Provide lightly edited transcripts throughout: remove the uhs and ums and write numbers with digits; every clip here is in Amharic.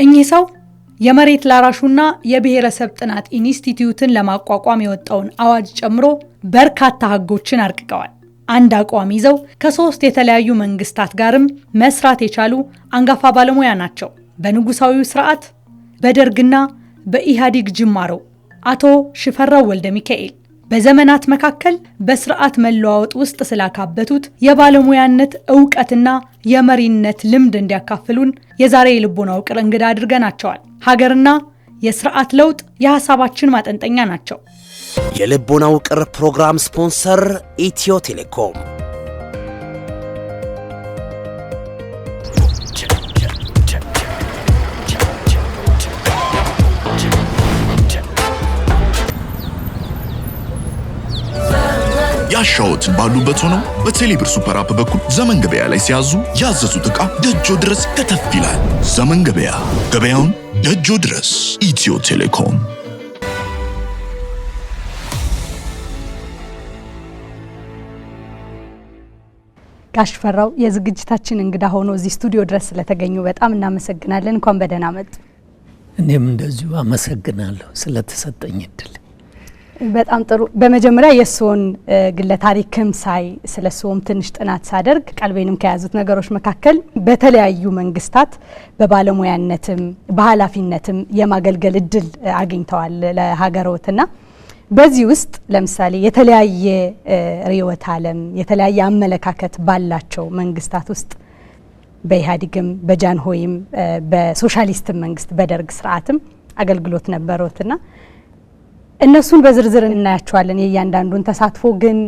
እኚህ ሰው የመሬት ላራሹና የብሔረሰብ ጥናት ኢንስቲትዩትን ለማቋቋም የወጣውን አዋጅ ጨምሮ በርካታ ህጎችን አርቅቀዋል። አንድ አቋም ይዘው ከ3 የተለያዩ መንግስታት ጋርም መስራት የቻሉ አንጋፋ ባለሙያ ናቸው። በንጉሳዊው ስርዓት፣ በደርግና በኢህአዴግ ጅማሮ አቶ ሽፈራው ወልደ ሚካኤል በዘመናት መካከል በስርዓት መለዋወጥ ውስጥ ስላካበቱት የባለሙያነት ዕውቀትና የመሪነት ልምድ እንዲያካፍሉን የዛሬ የልቦና ውቅር እንግዳ አድርገናቸዋል። ሀገርና የስርዓት ለውጥ የሐሳባችን ማጠንጠኛ ናቸው። የልቦና ውቅር ፕሮግራም ስፖንሰር ኢትዮ ቴሌኮም። ያሻዎት ባሉበት ሆነው በቴሌብር ሱፐር አፕ በኩል ዘመን ገበያ ላይ ሲያዙ ያዘዙት ዕቃ ደጆ ድረስ ከተፍ ይላል። ዘመን ገበያ፣ ገበያውን ደጆ ድረስ። ኢትዮ ቴሌኮም። ጋሽ ፈራው የዝግጅታችን እንግዳ ሆኖ እዚህ ስቱዲዮ ድረስ ስለተገኙ በጣም እናመሰግናለን። እንኳን በደህና መጡ። እኔም እንደዚሁ አመሰግናለሁ ስለተሰጠኝ እድል። በጣም ጥሩ። በመጀመሪያ የሶን ግለ ታሪክም ሳይ ስለሶም ትንሽ ጥናት ሳደርግ ቀልቤንም ከያዙት ነገሮች መካከል በተለያዩ መንግስታት በባለሙያነትም በኃላፊነትም የማገልገል እድል አግኝተዋል ለሀገሮትና በዚህ ውስጥ ለምሳሌ የተለያየ ርዕዮተ ዓለም የተለያየ አመለካከት ባላቸው መንግስታት ውስጥ በኢህአዴግም በጃንሆይም በሶሻሊስትም መንግስት በደርግ ስርዓትም አገልግሎት ነበሩትና እነሱን በዝርዝር እናያቸዋለን የእያንዳንዱን ተሳትፎ። ግን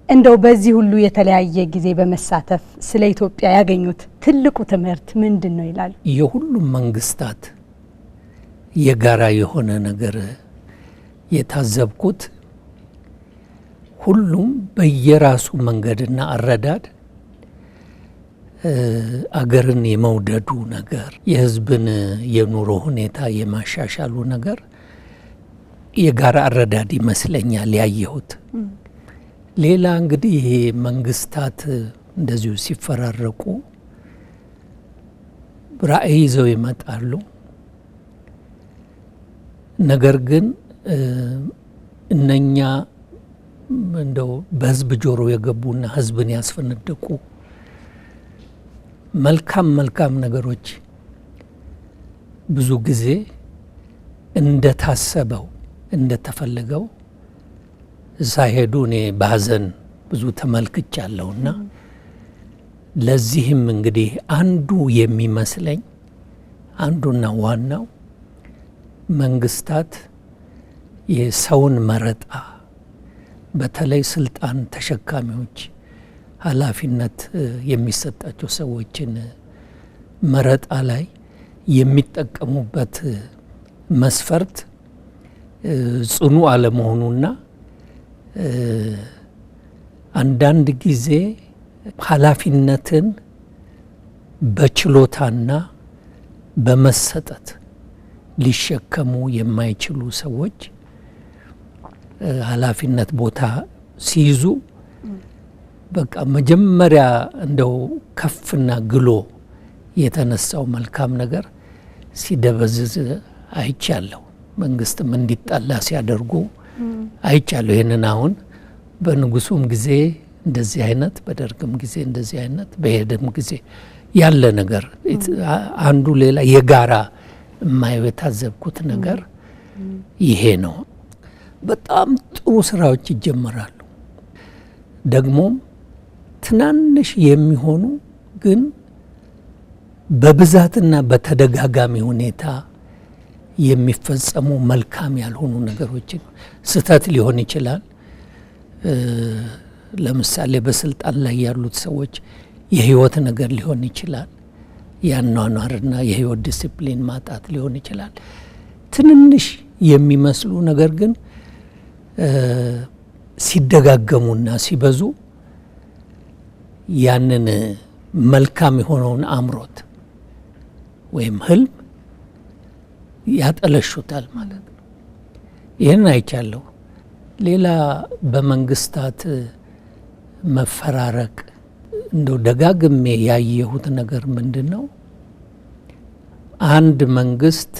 እንደው በዚህ ሁሉ የተለያየ ጊዜ በመሳተፍ ስለ ኢትዮጵያ ያገኙት ትልቁ ትምህርት ምንድን ነው ይላሉ? የሁሉም መንግስታት የጋራ የሆነ ነገር የታዘብኩት ሁሉም በየራሱ መንገድና አረዳድ አገርን የመውደዱ ነገር፣ የህዝብን የኑሮ ሁኔታ የማሻሻሉ ነገር የጋራ አረዳድ ይመስለኛል ያየሁት። ሌላ እንግዲህ ይሄ መንግስታት እንደዚሁ ሲፈራረቁ ራዕይ ይዘው ይመጣሉ። ነገር ግን እነኛ እንደው በህዝብ ጆሮ የገቡና ህዝብን ያስፈነደቁ መልካም ነገሮች ብዙ ጊዜ እንደታሰበው እንደተፈለገው ሳይሄዱ እኔ በሀዘን ብዙ ተመልክቻለሁና ለዚህም እንግዲህ አንዱ የሚመስለኝ አንዱና ዋናው መንግስታት የሰውን መረጣ በተለይ ስልጣን ተሸካሚዎች ኃላፊነት የሚሰጣቸው ሰዎችን መረጣ ላይ የሚጠቀሙበት መስፈርት ጽኑ አለመሆኑና አንዳንድ ጊዜ ኃላፊነትን በችሎታና በመሰጠት ሊሸከሙ የማይችሉ ሰዎች ኃላፊነት ቦታ ሲይዙ በቃ መጀመሪያ እንደው ከፍና ግሎ የተነሳው መልካም ነገር ሲደበዝዝ አይቻለሁ። መንግስትም እንዲጣላ ሲያደርጉ አይቻለሁ። ይህንን አሁን በንጉሱም ጊዜ እንደዚህ አይነት፣ በደርግም ጊዜ እንደዚህ አይነት፣ በሄደም ጊዜ ያለ ነገር አንዱ ሌላ የጋራ የማየው የታዘብኩት ነገር ይሄ ነው። በጣም ጥሩ ስራዎች ይጀመራሉ። ደግሞም ትናንሽ የሚሆኑ ግን በብዛትና በተደጋጋሚ ሁኔታ የሚፈጸሙ መልካም ያልሆኑ ነገሮችን ስህተት ሊሆን ይችላል። ለምሳሌ በስልጣን ላይ ያሉት ሰዎች የህይወት ነገር ሊሆን ይችላል። ያኗኗርና የህይወት ዲሲፕሊን ማጣት ሊሆን ይችላል። ትንንሽ የሚመስሉ ነገር ግን ሲደጋገሙና ሲበዙ ያንን መልካም የሆነውን አምሮት ወይም ህልም ያጠለሹታል ማለት ነው። ይህን አይቻለሁ። ሌላ በመንግስታት መፈራረቅ እንደው ደጋግሜ ያየሁት ነገር ምንድን ነው? አንድ መንግስት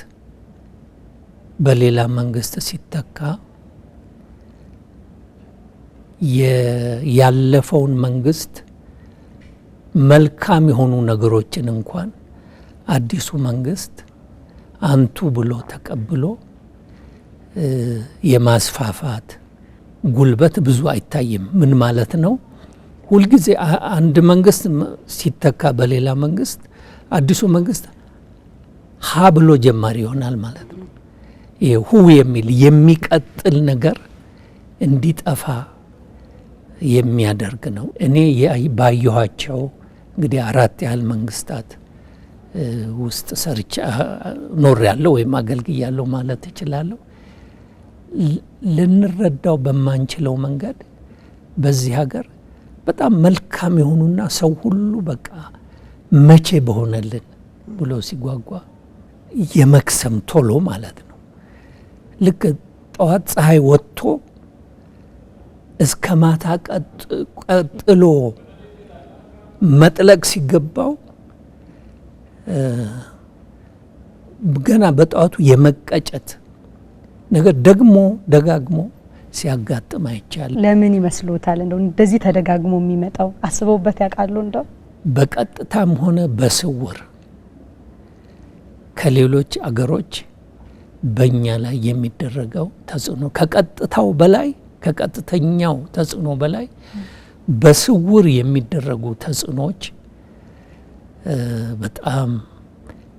በሌላ መንግስት ሲተካ ያለፈውን መንግስት መልካም የሆኑ ነገሮችን እንኳን አዲሱ መንግስት አንቱ ብሎ ተቀብሎ የማስፋፋት ጉልበት ብዙ አይታይም። ምን ማለት ነው? ሁልጊዜ አንድ መንግስት ሲተካ በሌላ መንግስት አዲሱ መንግስት ሀ ብሎ ጀማሪ ይሆናል ማለት ነው። ይሄ የሚል የሚቀጥል ነገር እንዲጠፋ የሚያደርግ ነው። እኔ ባየኋቸው እንግዲህ 4 ያህል መንግስታት ውስጥ ሰርቻ ኖር ያለው ወይም አገልግያለሁ ማለት እችላለሁ። ልንረዳው በማንችለው መንገድ በዚህ ሀገር በጣም መልካም የሆኑና ሰው ሁሉ በቃ መቼ በሆነልን ብሎ ሲጓጓ የመክሰም ቶሎ ማለት ነው። ልክ ጠዋት ፀሐይ ወጥቶ እስከ ማታ ቀጥሎ መጥለቅ ሲገባው ገና በጠዋቱ የመቀጨት ነገር ደግሞ ደጋግሞ ሲያጋጥም አይቻልም። ለምን ይመስሉታል እንደው እንደዚህ ተደጋግሞ የሚመጣው? አስበውበት ያውቃሉ? እንደው በቀጥታም ሆነ በስውር ከሌሎች አገሮች በእኛ ላይ የሚደረገው ተጽዕኖ ከቀጥታው በላይ ከቀጥተኛው ተጽዕኖ በላይ በስውር የሚደረጉ ተጽዕኖዎች በጣም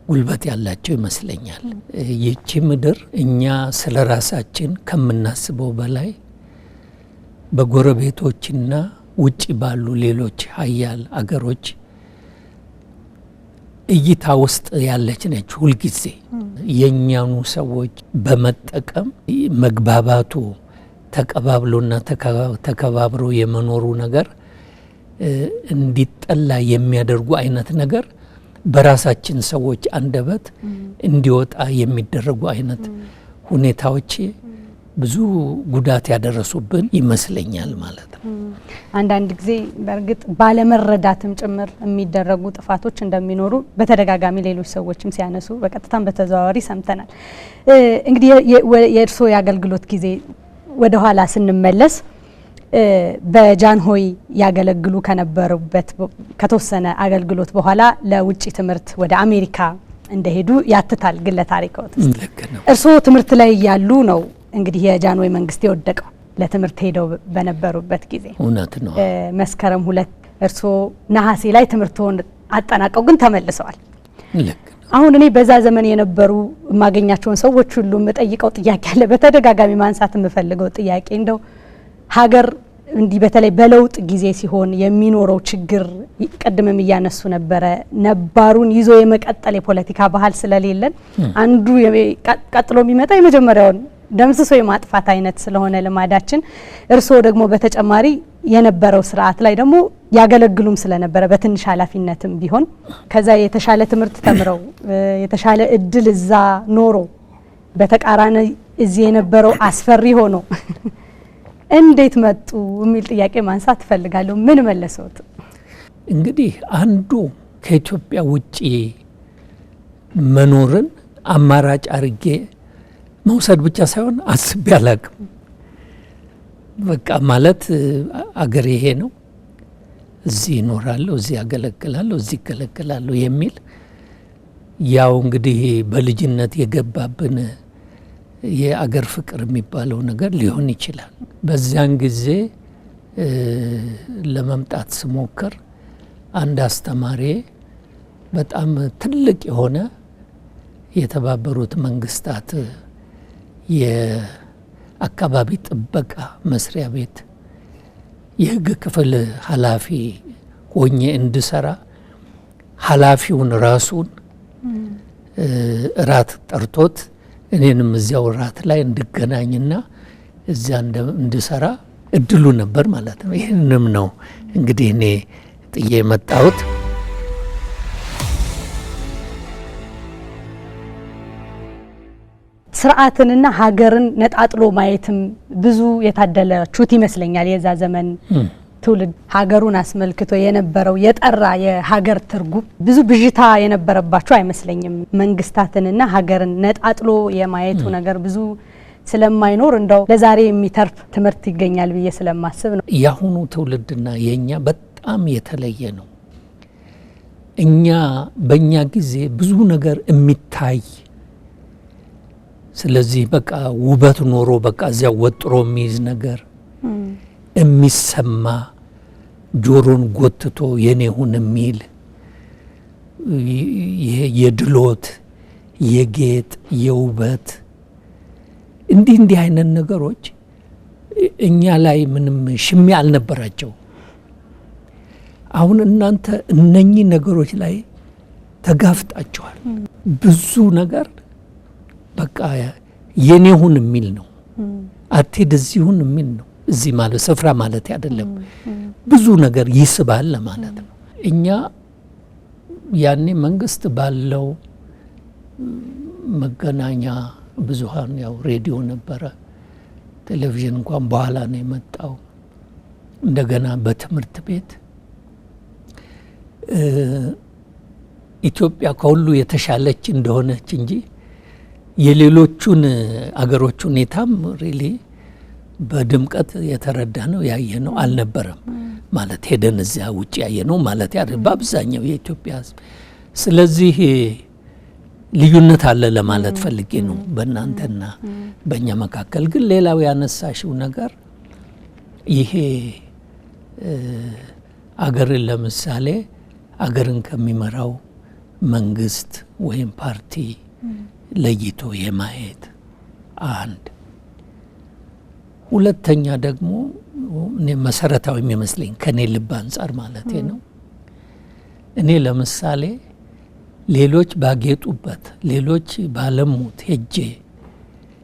ጉልበት ያላቸው ይመስለኛል። ይህቺ ምድር እኛ ስለ ራሳችን ከምናስበው በላይ በጎረቤቶችና ውጭ ባሉ ሌሎች ሀያል አገሮች እይታ ውስጥ ያለች ነች። ሁልጊዜ የእኛኑ ሰዎች በመጠቀም መግባባቱ ተቀባብሎና ተከባብሮ የመኖሩ ነገር እንዲጠላ የሚያደርጉ አይነት ነገር በራሳችን ሰዎች አንደበት እንዲወጣ የሚደረጉ አይነት ሁኔታዎች ብዙ ጉዳት ያደረሱብን ይመስለኛል ማለት ነው። አንዳንድ ጊዜ በእርግጥ ባለመረዳትም ጭምር የሚደረጉ ጥፋቶች እንደሚኖሩ በተደጋጋሚ ሌሎች ሰዎችም ሲያነሱ በቀጥታም በተዘዋዋሪ ሰምተናል። እንግዲህ የእርስዎ የአገልግሎት ጊዜ ወደ ኋላ ስንመለስ በጃንሆይ ያገለግሉ ከነበሩበት ከተወሰነ አገልግሎት በኋላ ለውጭ ትምህርት ወደ አሜሪካ እንደሄዱ ያትታል ግለ ታሪክዎት። እርስዎ ትምህርት ላይ ያሉ ነው እንግዲህ የጃንሆይ መንግስት የወደቀው ለትምህርት ሄደው በነበሩበት ጊዜ። እውነት ነው። መስከረም 2 እርስዎ ነሐሴ ላይ ትምህርትዎን አጠናቀው ግን ተመልሰዋል። አሁን እኔ በዛ ዘመን የነበሩ የማገኛቸውን ሰዎች ሁሉ የምጠይቀው ጥያቄ አለ፣ በተደጋጋሚ ማንሳት የምፈልገው ጥያቄ እንደው ሀገር እንዲህ በተለይ በለውጥ ጊዜ ሲሆን የሚኖረው ችግር ቀድመም እያነሱ ነበረ። ነባሩን ይዞ የመቀጠል የፖለቲካ ባህል ስለሌለን አንዱ ቀጥሎ የሚመጣ የመጀመሪያውን ደምስሶ የማጥፋት አይነት ስለሆነ ልማዳችን፣ እርስዎ ደግሞ በተጨማሪ የነበረው ስርዓት ላይ ደግሞ ያገለግሉም ስለነበረ በትንሽ ኃላፊነትም ቢሆን ከዛ የተሻለ ትምህርት ተምረው የተሻለ እድል እዛ ኖሮ በተቃራኒ እዚህ የነበረው አስፈሪ ሆኖ እንዴት መጡ የሚል ጥያቄ ማንሳት እፈልጋለሁ። ምን መለሰዎት? እንግዲህ አንዱ ከኢትዮጵያ ውጪ መኖርን አማራጭ አርጌ መውሰድ ብቻ ሳይሆን አስቤ አላቅም። በቃ ማለት አገር ይሄ ነው፣ እዚህ እኖራለሁ፣ እዚህ አገለግላለሁ፣ እዚህ እገለግላለሁ የሚል ያው እንግዲህ በልጅነት የገባብን የአገር ፍቅር የሚባለው ነገር ሊሆን ይችላል። በዚያን ጊዜ ለመምጣት ስሞክር አንድ አስተማሪ በጣም ትልቅ የሆነ የተባበሩት መንግስታት የአካባቢ ጥበቃ መስሪያ ቤት የሕግ ክፍል ኃላፊ ሆኜ እንድሰራ ኃላፊውን ራሱን እራት ጠርቶት እኔንም እዚያው ራት ላይ እንድገናኝና እዚያ እንድሰራ እድሉ ነበር ማለት ነው። ይህንም ነው እንግዲህ እኔ ጥዬ የመጣሁት። ስርዓትንና ሀገርን ነጣጥሎ ማየትም ብዙ የታደላችሁት ይመስለኛል። የዛ ዘመን ትውልድ ሀገሩን አስመልክቶ የነበረው የጠራ የሀገር ትርጉም ብዙ ብዥታ የነበረባቸው አይመስለኝም። መንግስታትንና ሀገርን ነጣጥሎ የማየቱ ነገር ብዙ ስለማይኖር እንደው ለዛሬ የሚተርፍ ትምህርት ይገኛል ብዬ ስለማስብ ነው። ያሁኑ ትውልድና የኛ በጣም የተለየ ነው። እኛ በእኛ ጊዜ ብዙ ነገር የሚታይ ስለዚህ በቃ ውበት ኖሮ በቃ እዚያ ወጥሮ የሚይዝ ነገር የሚሰማ ጆሮን ጎትቶ የኔሁን የሚል የድሎት የጌጥ የውበት እንዲህ አይነት ነገሮች እኛ ላይ ምንም ሽሚ አልነበራቸው። አሁን እናንተ እነኚህ ነገሮች ላይ ተጋፍጣቸዋል። ብዙ ነገር በቃ የኔሁን የሚል ነው። አትሄድ እዚሁን የሚል ነው። እዚህ ማለት ስፍራ ማለት አይደለም። ብዙ ነገር ይስባል ለማለት ነው። እኛ ያኔ መንግስት ባለው መገናኛ ብዙሃን ያው ሬዲዮ ነበረ፣ ቴሌቪዥን እንኳን በኋላ ነው የመጣው። እንደገና በትምህርት ቤት ኢትዮጵያ ከሁሉ የተሻለች እንደሆነች እንጂ የሌሎቹን አገሮች ሁኔታም ሪሊ በድምቀት የተረዳ ነው ያየ ነው አልነበረም። ማለት ሄደን እዚያ ውጭ ያየ ነው ማለት አይደለም በአብዛኛው የኢትዮጵያ ሕዝብ። ስለዚህ ልዩነት አለ ለማለት ፈልጌ ነው በእናንተና በእኛ መካከል። ግን ሌላው ያነሳሽው ነገር ይሄ አገርን ለምሳሌ አገርን ከሚመራው መንግስት ወይም ፓርቲ ለይቶ የማየት አንድ፣ ሁለተኛ ደግሞ እኔ መሰረታዊ የሚመስለኝ ከኔ ልብ አንጻር ማለት ነው። እኔ ለምሳሌ ሌሎች ባጌጡበት ሌሎች ባለሙት ሄጄ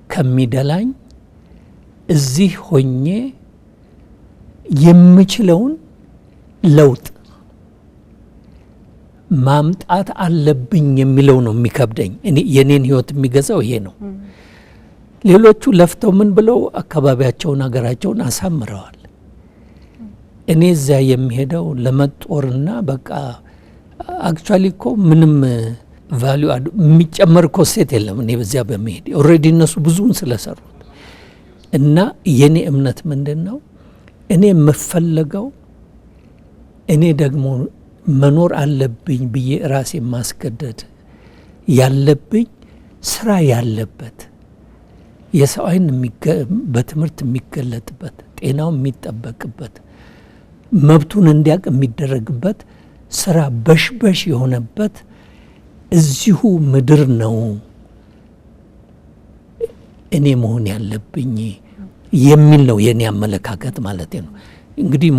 ከሚደላኝ እዚህ ሆኜ የምችለውን ለውጥ ማምጣት አለብኝ የሚለው ነው የሚከብደኝ። እኔ የኔን ህይወት የሚገዛው ይሄ ነው። ሌሎቹ ለፍተው ምን ብለው አካባቢያቸውን ሀገራቸውን አሳምረዋል። እኔ እዚያ የሚሄደው ለመጦርና በቃ አክቹአሊ እኮ ምንም ቫልዩ የሚጨመር እኮ ሴት የለም። እኔ በዚያ በመሄድ ኦልሬዲ እነሱ ብዙውን ስለሰሩት እና የኔ እምነት ምንድን ነው እኔ የምፈለገው እኔ ደግሞ መኖር አለብኝ ብዬ ራሴ ማስገደድ ያለብኝ ስራ ያለበት የሰው አይን በትምህርት የሚገለጥበት ጤናው የሚጠበቅበት መብቱን እንዲያውቅ የሚደረግበት ስራ በሽበሽ የሆነበት እዚሁ ምድር ነው እኔ መሆን ያለብኝ የሚል ነው የኔ አመለካከት ማለት ነው። እንግዲህ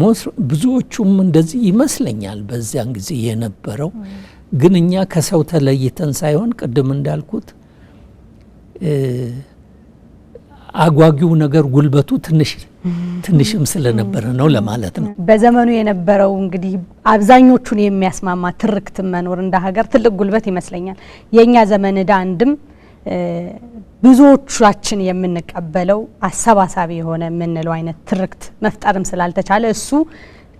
ብዙዎቹም እንደዚህ ይመስለኛል በዚያን ጊዜ የነበረው። ግን እኛ ከሰው ተለይተን ሳይሆን ቅድም እንዳልኩት አጓጊው ነገር ጉልበቱ ትንሽም ስለነበረ ነው ለማለት ነው። በዘመኑ የነበረው እንግዲህ አብዛኞቹን የሚያስማማ ትርክት መኖር እንደ ሀገር ትልቅ ጉልበት ይመስለኛል። የኛ ዘመን ዕዳ አንድም ብዙዎቻችን የምንቀበለው አሰባሳቢ የሆነ የምንለው አይነት ትርክት መፍጠርም ስላልተቻለ እሱ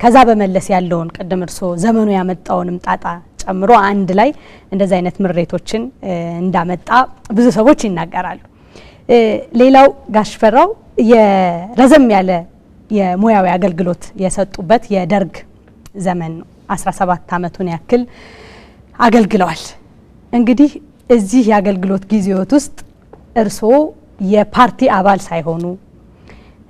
ከዛ በመለስ ያለውን ቅድም እርስዎ ዘመኑ ያመጣውንም ጣጣ ጨምሮ አንድ ላይ እንደዚህ አይነት ምሬቶችን እንዳመጣ ብዙ ሰዎች ይናገራሉ። ሌላው ጋሽ ፈራው የረዘም ያለ የሙያዊ አገልግሎት የሰጡበት የደርግ ዘመን ነው። 17 ዓመቱን ያክል አገልግለዋል። እንግዲህ እዚህ የአገልግሎት ጊዜዎት ውስጥ እርስዎ የፓርቲ አባል ሳይሆኑ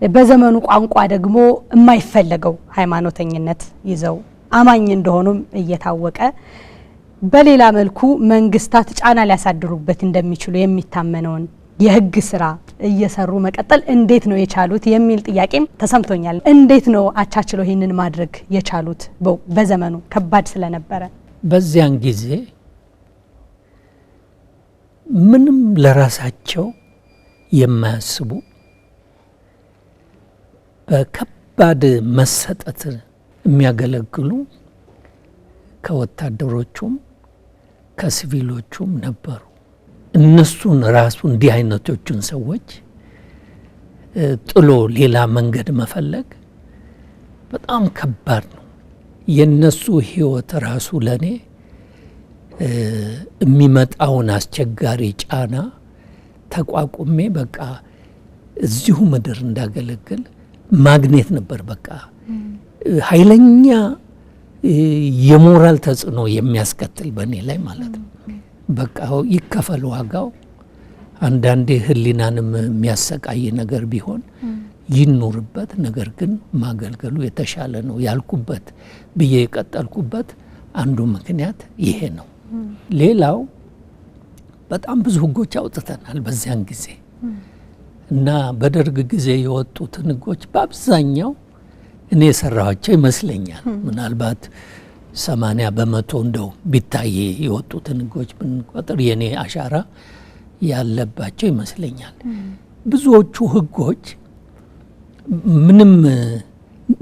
በዘመኑ ቋንቋ ደግሞ የማይፈለገው ሃይማኖተኝነት ይዘው አማኝ እንደሆኑም እየታወቀ በሌላ መልኩ መንግስታት ጫና ሊያሳድሩበት እንደሚችሉ የሚታመነውን የህግ ስራ እየሰሩ መቀጠል እንዴት ነው የቻሉት የሚል ጥያቄም ተሰምቶኛል። እንዴት ነው አቻችለው ይህንን ማድረግ የቻሉት? በዘመኑ ከባድ ስለነበረ በዚያን ጊዜ ምንም ለራሳቸው የማያስቡ በከባድ መሰጠት የሚያገለግሉ ከወታደሮቹም ከሲቪሎቹም ነበሩ። እነሱን ራሱ እንዲህ አይነቶቹን ሰዎች ጥሎ ሌላ መንገድ መፈለግ በጣም ከባድ ነው። የነሱ ህይወት ራሱ ለኔ የሚመጣውን አስቸጋሪ ጫና ተቋቁሜ በቃ እዚሁ ምድር እንዳገለግል ማግኔት ነበር። በቃ ኃይለኛ የሞራል ተጽዕኖ የሚያስከትል በእኔ ላይ ማለት ነው። በቃ ይከፈል ዋጋው። አንዳንዴ ህሊናንም የሚያሰቃይ ነገር ቢሆን ይኑርበት፣ ነገር ግን ማገልገሉ የተሻለ ነው ያልኩበት ብዬ የቀጠልኩበት አንዱ ምክንያት ይሄ ነው። ሌላው በጣም ብዙ ህጎች አውጥተናል በዚያን ጊዜ እና በደርግ ጊዜ የወጡትን ህጎች በአብዛኛው እኔ የሰራኋቸው ይመስለኛል። ምናልባት 80% እንደው ቢታይ የወጡትን ህጎች ብንቆጥር የኔ አሻራ ያለባቸው ይመስለኛል። ብዙዎቹ ህጎች ምንም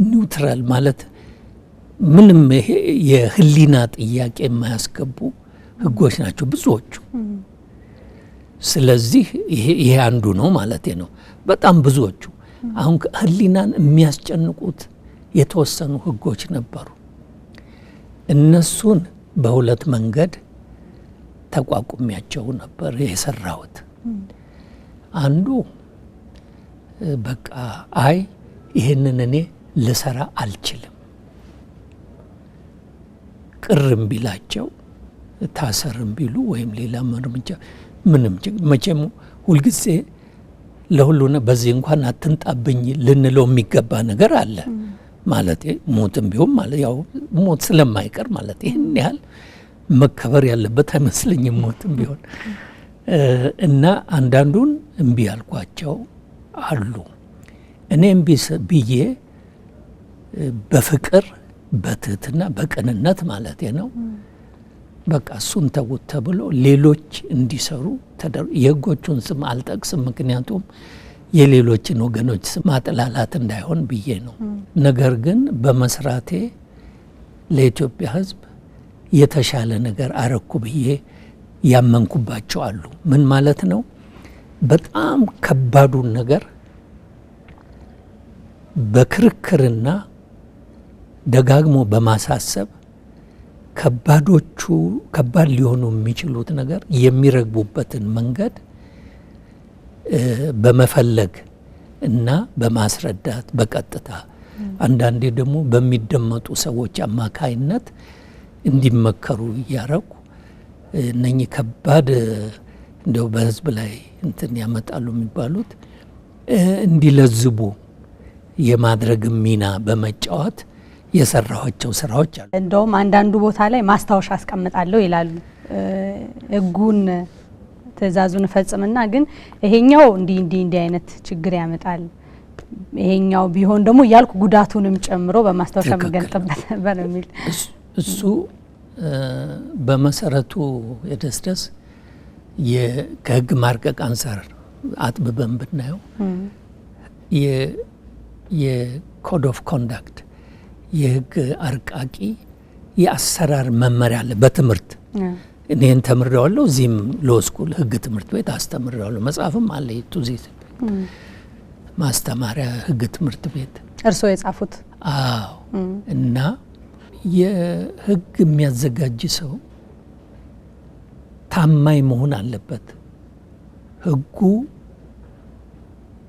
ኒውትራል ማለት ምንም የህሊና ጥያቄ የማያስገቡ ህጎች ናቸው ብዙዎቹ። ስለዚህ ይሄ አንዱ ነው ማለት ነው። በጣም ብዙዎቹ አሁን ህሊናን የሚያስጨንቁት የተወሰኑ ህጎች ነበሩ። እነሱን በሁለት መንገድ ተቋቁሚያቸው ነበር የሰራሁት። አንዱ በቃ አይ ይህንን እኔ ልሰራ አልችልም፣ ቅርም ቢላቸው ታሰርም ቢሉ ወይም ሌላ እርምጃ ምንም መቼም ሁልጊዜ ለሁሉ በዚህ እንኳን አትንጣብኝ ልንለው የሚገባ ነገር አለ ማለት ሞትም ቢሆን ማለት ያው ሞት ስለማይቀር ማለት ይህን ያህል መከበር ያለበት አይመስለኝም ሞትም ቢሆን እና አንዳንዱን እምቢ ያልኳቸው አሉ። እኔ እምቢ ብዬ በፍቅር በትህትና በቅንነት ማለት ነው በቃ እሱን ተውት ተብሎ ሌሎች እንዲሰሩ የህጎቹን ስም አልጠቅስም፣ ምክንያቱም የሌሎችን ወገኖች ስም ማጥላላት እንዳይሆን ብዬ ነው። ነገር ግን በመስራቴ ለኢትዮጵያ ህዝብ የተሻለ ነገር አረኩ ብዬ ያመንኩባቸው አሉ። ምን ማለት ነው? በጣም ከባዱን ነገር በክርክርና ደጋግሞ በማሳሰብ ከባድ ሊሆኑ የሚችሉት ነገር የሚረግቡበትን መንገድ በመፈለግ እና በማስረዳት በቀጥታ አንዳንዴ ደግሞ በሚደመጡ ሰዎች አማካይነት እንዲመከሩ እያረኩ እነኚህ ከባድ እንደው በህዝብ ላይ እንትን ያመጣሉ የሚባሉት እንዲለዝቡ የማድረግ ሚና በመጫወት የሰራኋቸው ስራዎች አሉ። እንደውም አንዳንዱ ቦታ ላይ ማስታወሻ አስቀምጣለሁ ይላሉ። ህጉን ትእዛዙን ፈጽምና ግን ይሄኛው እንዲህ አይነት ችግር ያመጣል፣ ይሄኛው ቢሆን ደግሞ እያልኩ ጉዳቱንም ጨምሮ በማስታወሻ መገንጠበት ነበር የሚል እሱ በመሰረቱ የደስደስ ከህግ ማርቀቅ አንፃር አጥብበን ብናየው የኮድ ኦፍ ኮንዳክት የህግ አርቃቂ የአሰራር መመሪያ አለ በትምህርት እኔን ተምሬዋለሁ። እዚህም ሎስኩል ህግ ትምህርት ቤት አስተምሬዋለሁ። መጽሐፍም አለ ቱዚት ማስተማሪያ ህግ ትምህርት ቤት እርስዎ የጻፉት? አዎ። እና የህግ የሚያዘጋጅ ሰው ታማኝ መሆን አለበት። ህጉ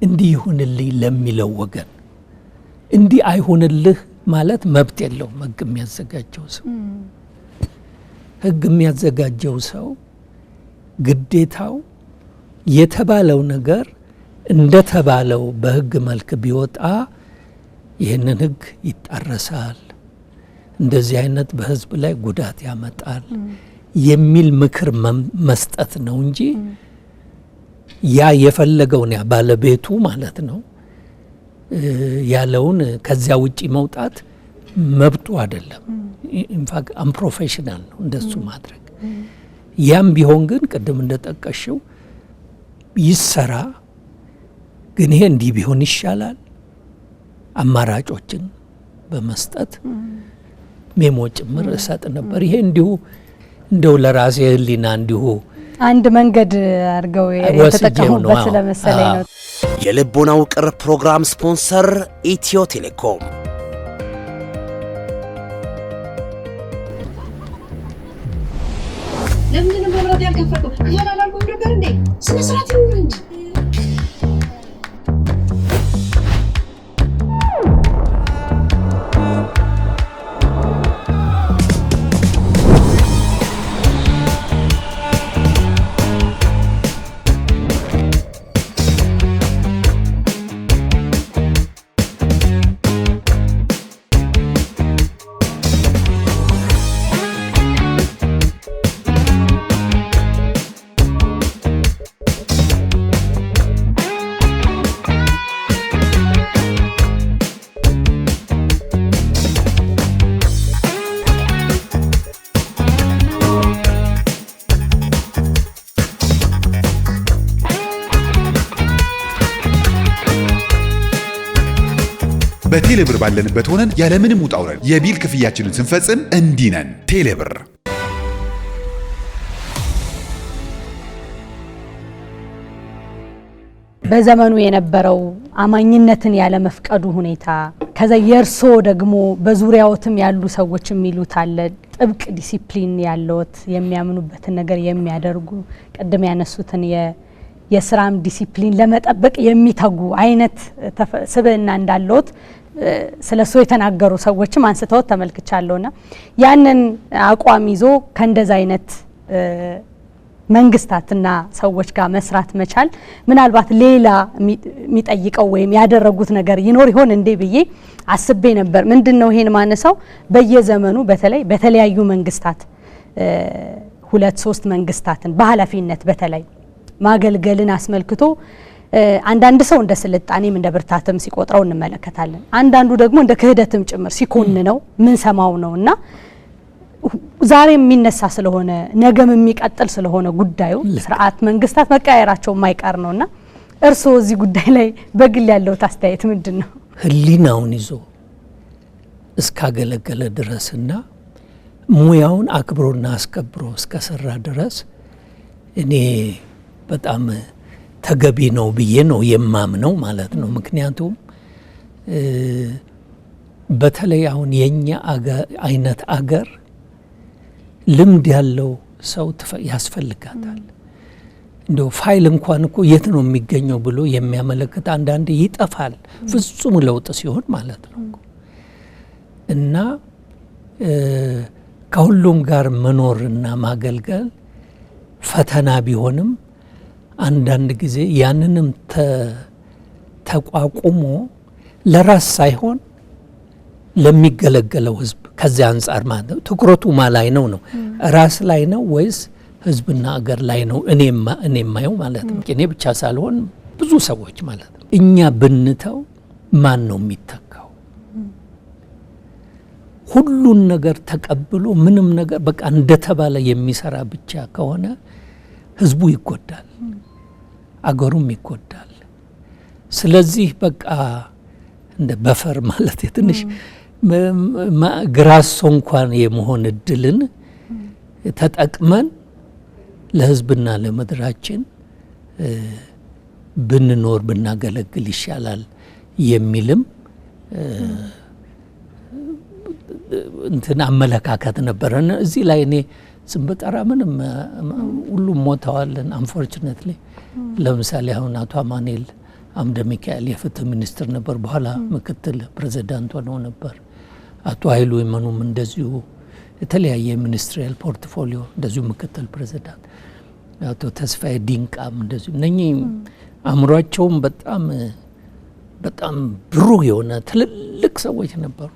እንዲህ ይሁንልኝ ለሚለው ወገን እንዲህ አይሁንልህ ማለት መብት የለውም ህግ የሚያዘጋጀው ሰው። ህግ የሚያዘጋጀው ሰው ግዴታው የተባለው ነገር እንደተባለው በህግ መልክ ቢወጣ ይህንን ህግ ይጣረሳል፣ እንደዚህ አይነት በህዝብ ላይ ጉዳት ያመጣል የሚል ምክር መስጠት ነው እንጂ ያ የፈለገውን ያ ባለቤቱ ማለት ነው ያለውን ከዚያ ውጪ መውጣት መብቱ አይደለም። ኢንፋክት አንፕሮፌሽናል ነው እንደሱ ማድረግ። ያም ቢሆን ግን ቅድም እንደጠቀሽው ይሰራ፣ ግን ይሄ እንዲህ ቢሆን ይሻላል አማራጮችን በመስጠት ሜሞ ጭምር እሰጥ ነበር። ይሄ እንዲሁ እንደው ለራሴ ህሊና እንዲሁ አንድ መንገድ አድርገው የተጠቀሙበት ስለመሰለኝ ነው። የልቦና ውቅር ፕሮግራም ስፖንሰር ኢትዮ ቴሌኮም። ለምን ነው መብራት ያልከፈተው? ያላላልኩም ነበር እንዴ? ስነ ስርዓት ይኑር እንጂ። በቴሌብር ባለንበት ሆነን ያለምንም ውጣ ውረድ የቢል ክፍያችንን ስንፈጽም እንዲህ ነን። ቴሌብር በዘመኑ የነበረው አማኝነትን ያለ መፍቀዱ ሁኔታ ከዛ የርሶ ደግሞ በዙሪያዎትም ያሉ ሰዎች የሚሉት አለ ጥብቅ ዲሲፕሊን ያለውት የሚያምኑበትን ነገር የሚያደርጉ ቅድም ያነሱትን የስራም ዲሲፕሊን ለመጠበቅ የሚተጉ አይነት ስብዕና እንዳለውት ስለሱ የተናገሩ ሰዎችም አንስተውት ተመልክቻለሁና ያንን አቋም ይዞ ከእንደዛ አይነት መንግስታትና ሰዎች ጋር መስራት መቻል ምናልባት ሌላ የሚጠይቀው ወይም ያደረጉት ነገር ይኖር ይሆን እንዴ ብዬ አስቤ ነበር። ምንድነው ይሄን ማነሳው በየዘመኑ በተለይ በተለያዩ መንግስታት 2-3 መንግስታትን በኃላፊነት በተለይ ማገልገልን አስመልክቶ አንዳንድ ሰው እንደ ስልጣኔም እንደ ብርታትም ሲቆጥረው እንመለከታለን። አንዳንዱ ደግሞ እንደ ክህደትም ጭምር ሲኮንነው ምን ሰማው ነውና ዛሬ የሚነሳ ስለሆነ ነገም የሚቀጥል ስለሆነ ጉዳዩ ስርዓት መንግስታት መቀየራቸው የማይቀር ነውና እርስዎ እዚህ ጉዳይ ላይ በግል ያለው አስተያየት ምንድነው? ህሊናውን ይዞ እስካገለገለ ድረስና ሙያውን አክብሮና አስከብሮ እስከሰራ ድረስ እኔ በጣም ተገቢ ነው ብዬ ነው የማምነው ማለት ነው። ምክንያቱም በተለይ አሁን የኛ አይነት አገር ልምድ ያለው ሰው ያስፈልጋታል። እንደው ፋይል እንኳን እኮ የት ነው የሚገኘው ብሎ የሚያመለክት አንዳንዴ ይጠፋል፣ ፍጹም ለውጥ ሲሆን ማለት ነው። እና ከሁሉም ጋር መኖርና ማገልገል ፈተና ቢሆንም አንዳንድ ጊዜ ያንንም ተቋቁሞ ለራስ ሳይሆን ለሚገለገለው ህዝብ ከዚያ አንጻር ማለት ነው። ትኩረቱ ማላይ ነው ራስ ላይ ነው ወይስ ህዝብና አገር ላይ ነው? እኔ ማየው ማለት ነው። እኔ ብቻ ሳልሆን ብዙ ሰዎች ማለት ነው። እኛ ብንተው ማን ነው የሚተካው? ሁሉን ነገር ተቀብሎ ምንም ነገር በቃ እንደተባለ የሚሰራ ብቻ ከሆነ ህዝቡ ይጎዳል፣ አገሩም ይጎዳል። ስለዚህ በቃ እንደ በፈር ማለት ትንሽ ግራሶ እንኳን የመሆን እድልን ተጠቅመን ለህዝብና ለምድራችን ብንኖር ብናገለግል ይሻላል የሚልም እንትን አመለካከት ነበረና እዚህ ላይ እኔ ስም በጠራ ምንም ሁሉም ሞተዋልን። አንፎርቹኔትሊ ለምሳሌ አሁን አቶ አማኑኤል አምደ ሚካኤል የፍትህ ሚኒስትር ነበር፣ በኋላ ምክትል ፕሬዝዳንት ሆነው ነበር። አቶ ኃይሉ ይመኑም እንደዚሁ የተለያየ ሚኒስትሪያል ፖርትፎሊዮ እንደዚሁ ምክትል ፕሬዝዳንት፣ አቶ ተስፋዬ ዲንቃም እንደዚሁ። እነኚህ አእምሯቸውም በጣም ብሩህ የሆነ ትልልቅ ሰዎች ነበሩ።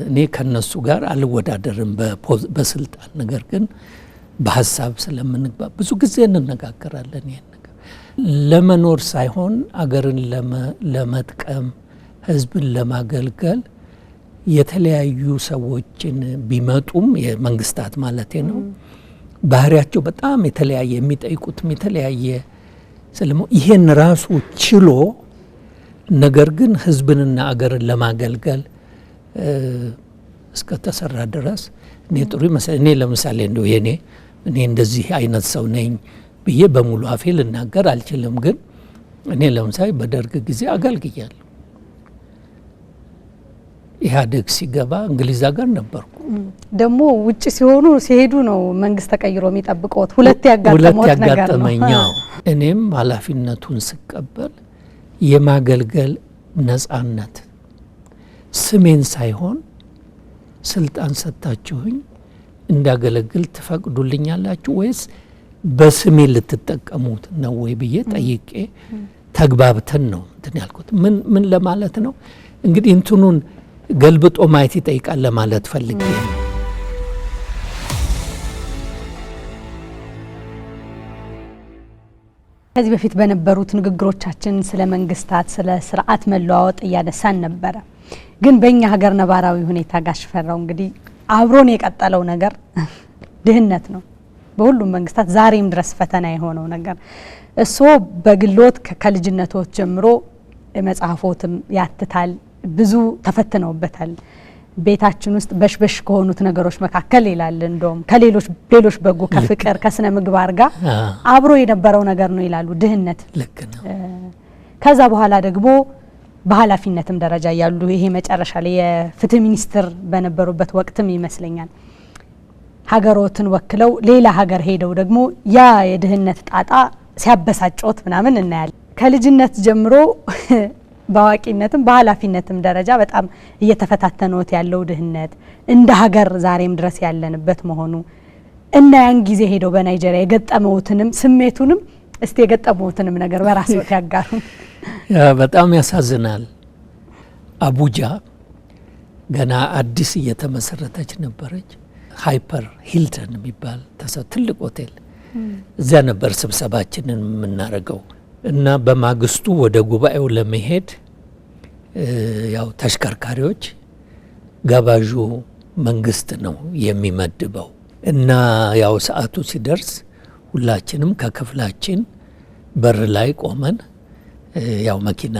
እኔ ከነሱ ጋር አልወዳደርም በስልጣን፣ ነገር ግን በሀሳብ ስለምንግባ ብዙ ጊዜ እንነጋገራለን። ይሄን ነገር ለመኖር ሳይሆን አገርን ለመጥቀም ህዝብን ለማገልገል የተለያዩ ሰዎችን ቢመጡም የመንግስታት ማለቴ ነው ባህሪያቸው በጣም የተለያየ የሚጠይቁትም የተለያየ ይሄን ራሱ ችሎ ነገር ግን ህዝብንና አገርን ለማገልገል እስከ ተሰራ ድረስ እኔ ጥሩ ይመስላል። እኔ ለምሳሌ እንደው እኔ እንደዚህ አይነት ሰው ነኝ ብዬ በሙሉ አፌ ልናገር አልችልም። ግን እኔ ለምሳሌ በደርግ ጊዜ አገልግያለሁ። ኢህአዴግ ሲገባ እንግሊዝ ሀገር ነበርኩ። ደግሞ ውጭ ሲሄዱ ነው መንግስት ተቀይሮ የሚጠብቀውት። ሁለት ያጋጠመውት ነገር ነው። እኔም ኃላፊነቱን ስቀበል የማገልገል ነጻነት ስሜን ሳይሆን ስልጣን ሰጣችሁኝ እንዳገለግል ትፈቅዱልኛላችሁ ወይስ በስሜ ልትጠቀሙት ነው ወይ ብዬ ጠይቄ ተግባብተን ነው እንትን ያልኩት። ምን ለማለት ነው እንግዲህ እንትኑን ገልብጦ ማየት ይጠይቃል ለማለት ፈልጌ ነው። ከዚህ በፊት በነበሩት ንግግሮቻችን ስለ መንግስታት ስለ ስርዓት መለዋወጥ እያነሳን ነበረ። ግን በእኛ ሀገር ነባራዊ ሁኔታ ጋር ሽፈራው እንግዲህ አብሮን የቀጠለው ነገር ድህነት ነው። በሁሉም መንግስታት ዛሬም ድረስ ፈተና የሆነው ነገር እሱ በግሎት ከልጅነቶት ጀምሮ መጽሐፎትም ያትታል፣ ብዙ ተፈትነውበታል። ቤታችን ውስጥ በሽበሽ ከሆኑት ነገሮች መካከል ይላል እንደውም ከሌሎች በጎ ከፍቅር ከስነ ምግባር ጋር አብሮ የነበረው ነገር ነው ይላሉ ድህነት። ልክ ነው። ከዛ በኋላ ደግሞ በኃላፊነትም ደረጃ ያሉ ይሄ መጨረሻ ላይ የፍትህ ሚኒስትር በነበሩበት ወቅትም ይመስለኛል ሀገሮትን ወክለው ሌላ ሀገር ሄደው ደግሞ ያ የድህነት ጣጣ ሲያበሳጮት ምናምን እናያለን። ከልጅነት ጀምሮ በአዋቂነትም በኃላፊነትም ደረጃ በጣም እየተፈታተነውት ያለው ድህነት እንደ ሀገር ዛሬም ድረስ ያለንበት መሆኑ እና ያን ጊዜ ሄደው በናይጄሪያ የገጠመውትንም ስሜቱንም እስቲ የገጠመውትንም ነገር በራስዎት ያጋሩ። በጣም ያሳዝናል። አቡጃ ገና አዲስ እየተመሰረተች ነበረች። ሃይፐር ሂልተን የሚባል ትልቅ ሆቴል እዚያ ነበር ስብሰባችንን የምናደርገው እና በማግስቱ ወደ ጉባኤው ለመሄድ ያው ተሽከርካሪዎች ጋባዡ መንግስት ነው የሚመድበው እና ያው ሰዓቱ ሲደርስ ሁላችንም ከክፍላችን በር ላይ ቆመን ያው መኪና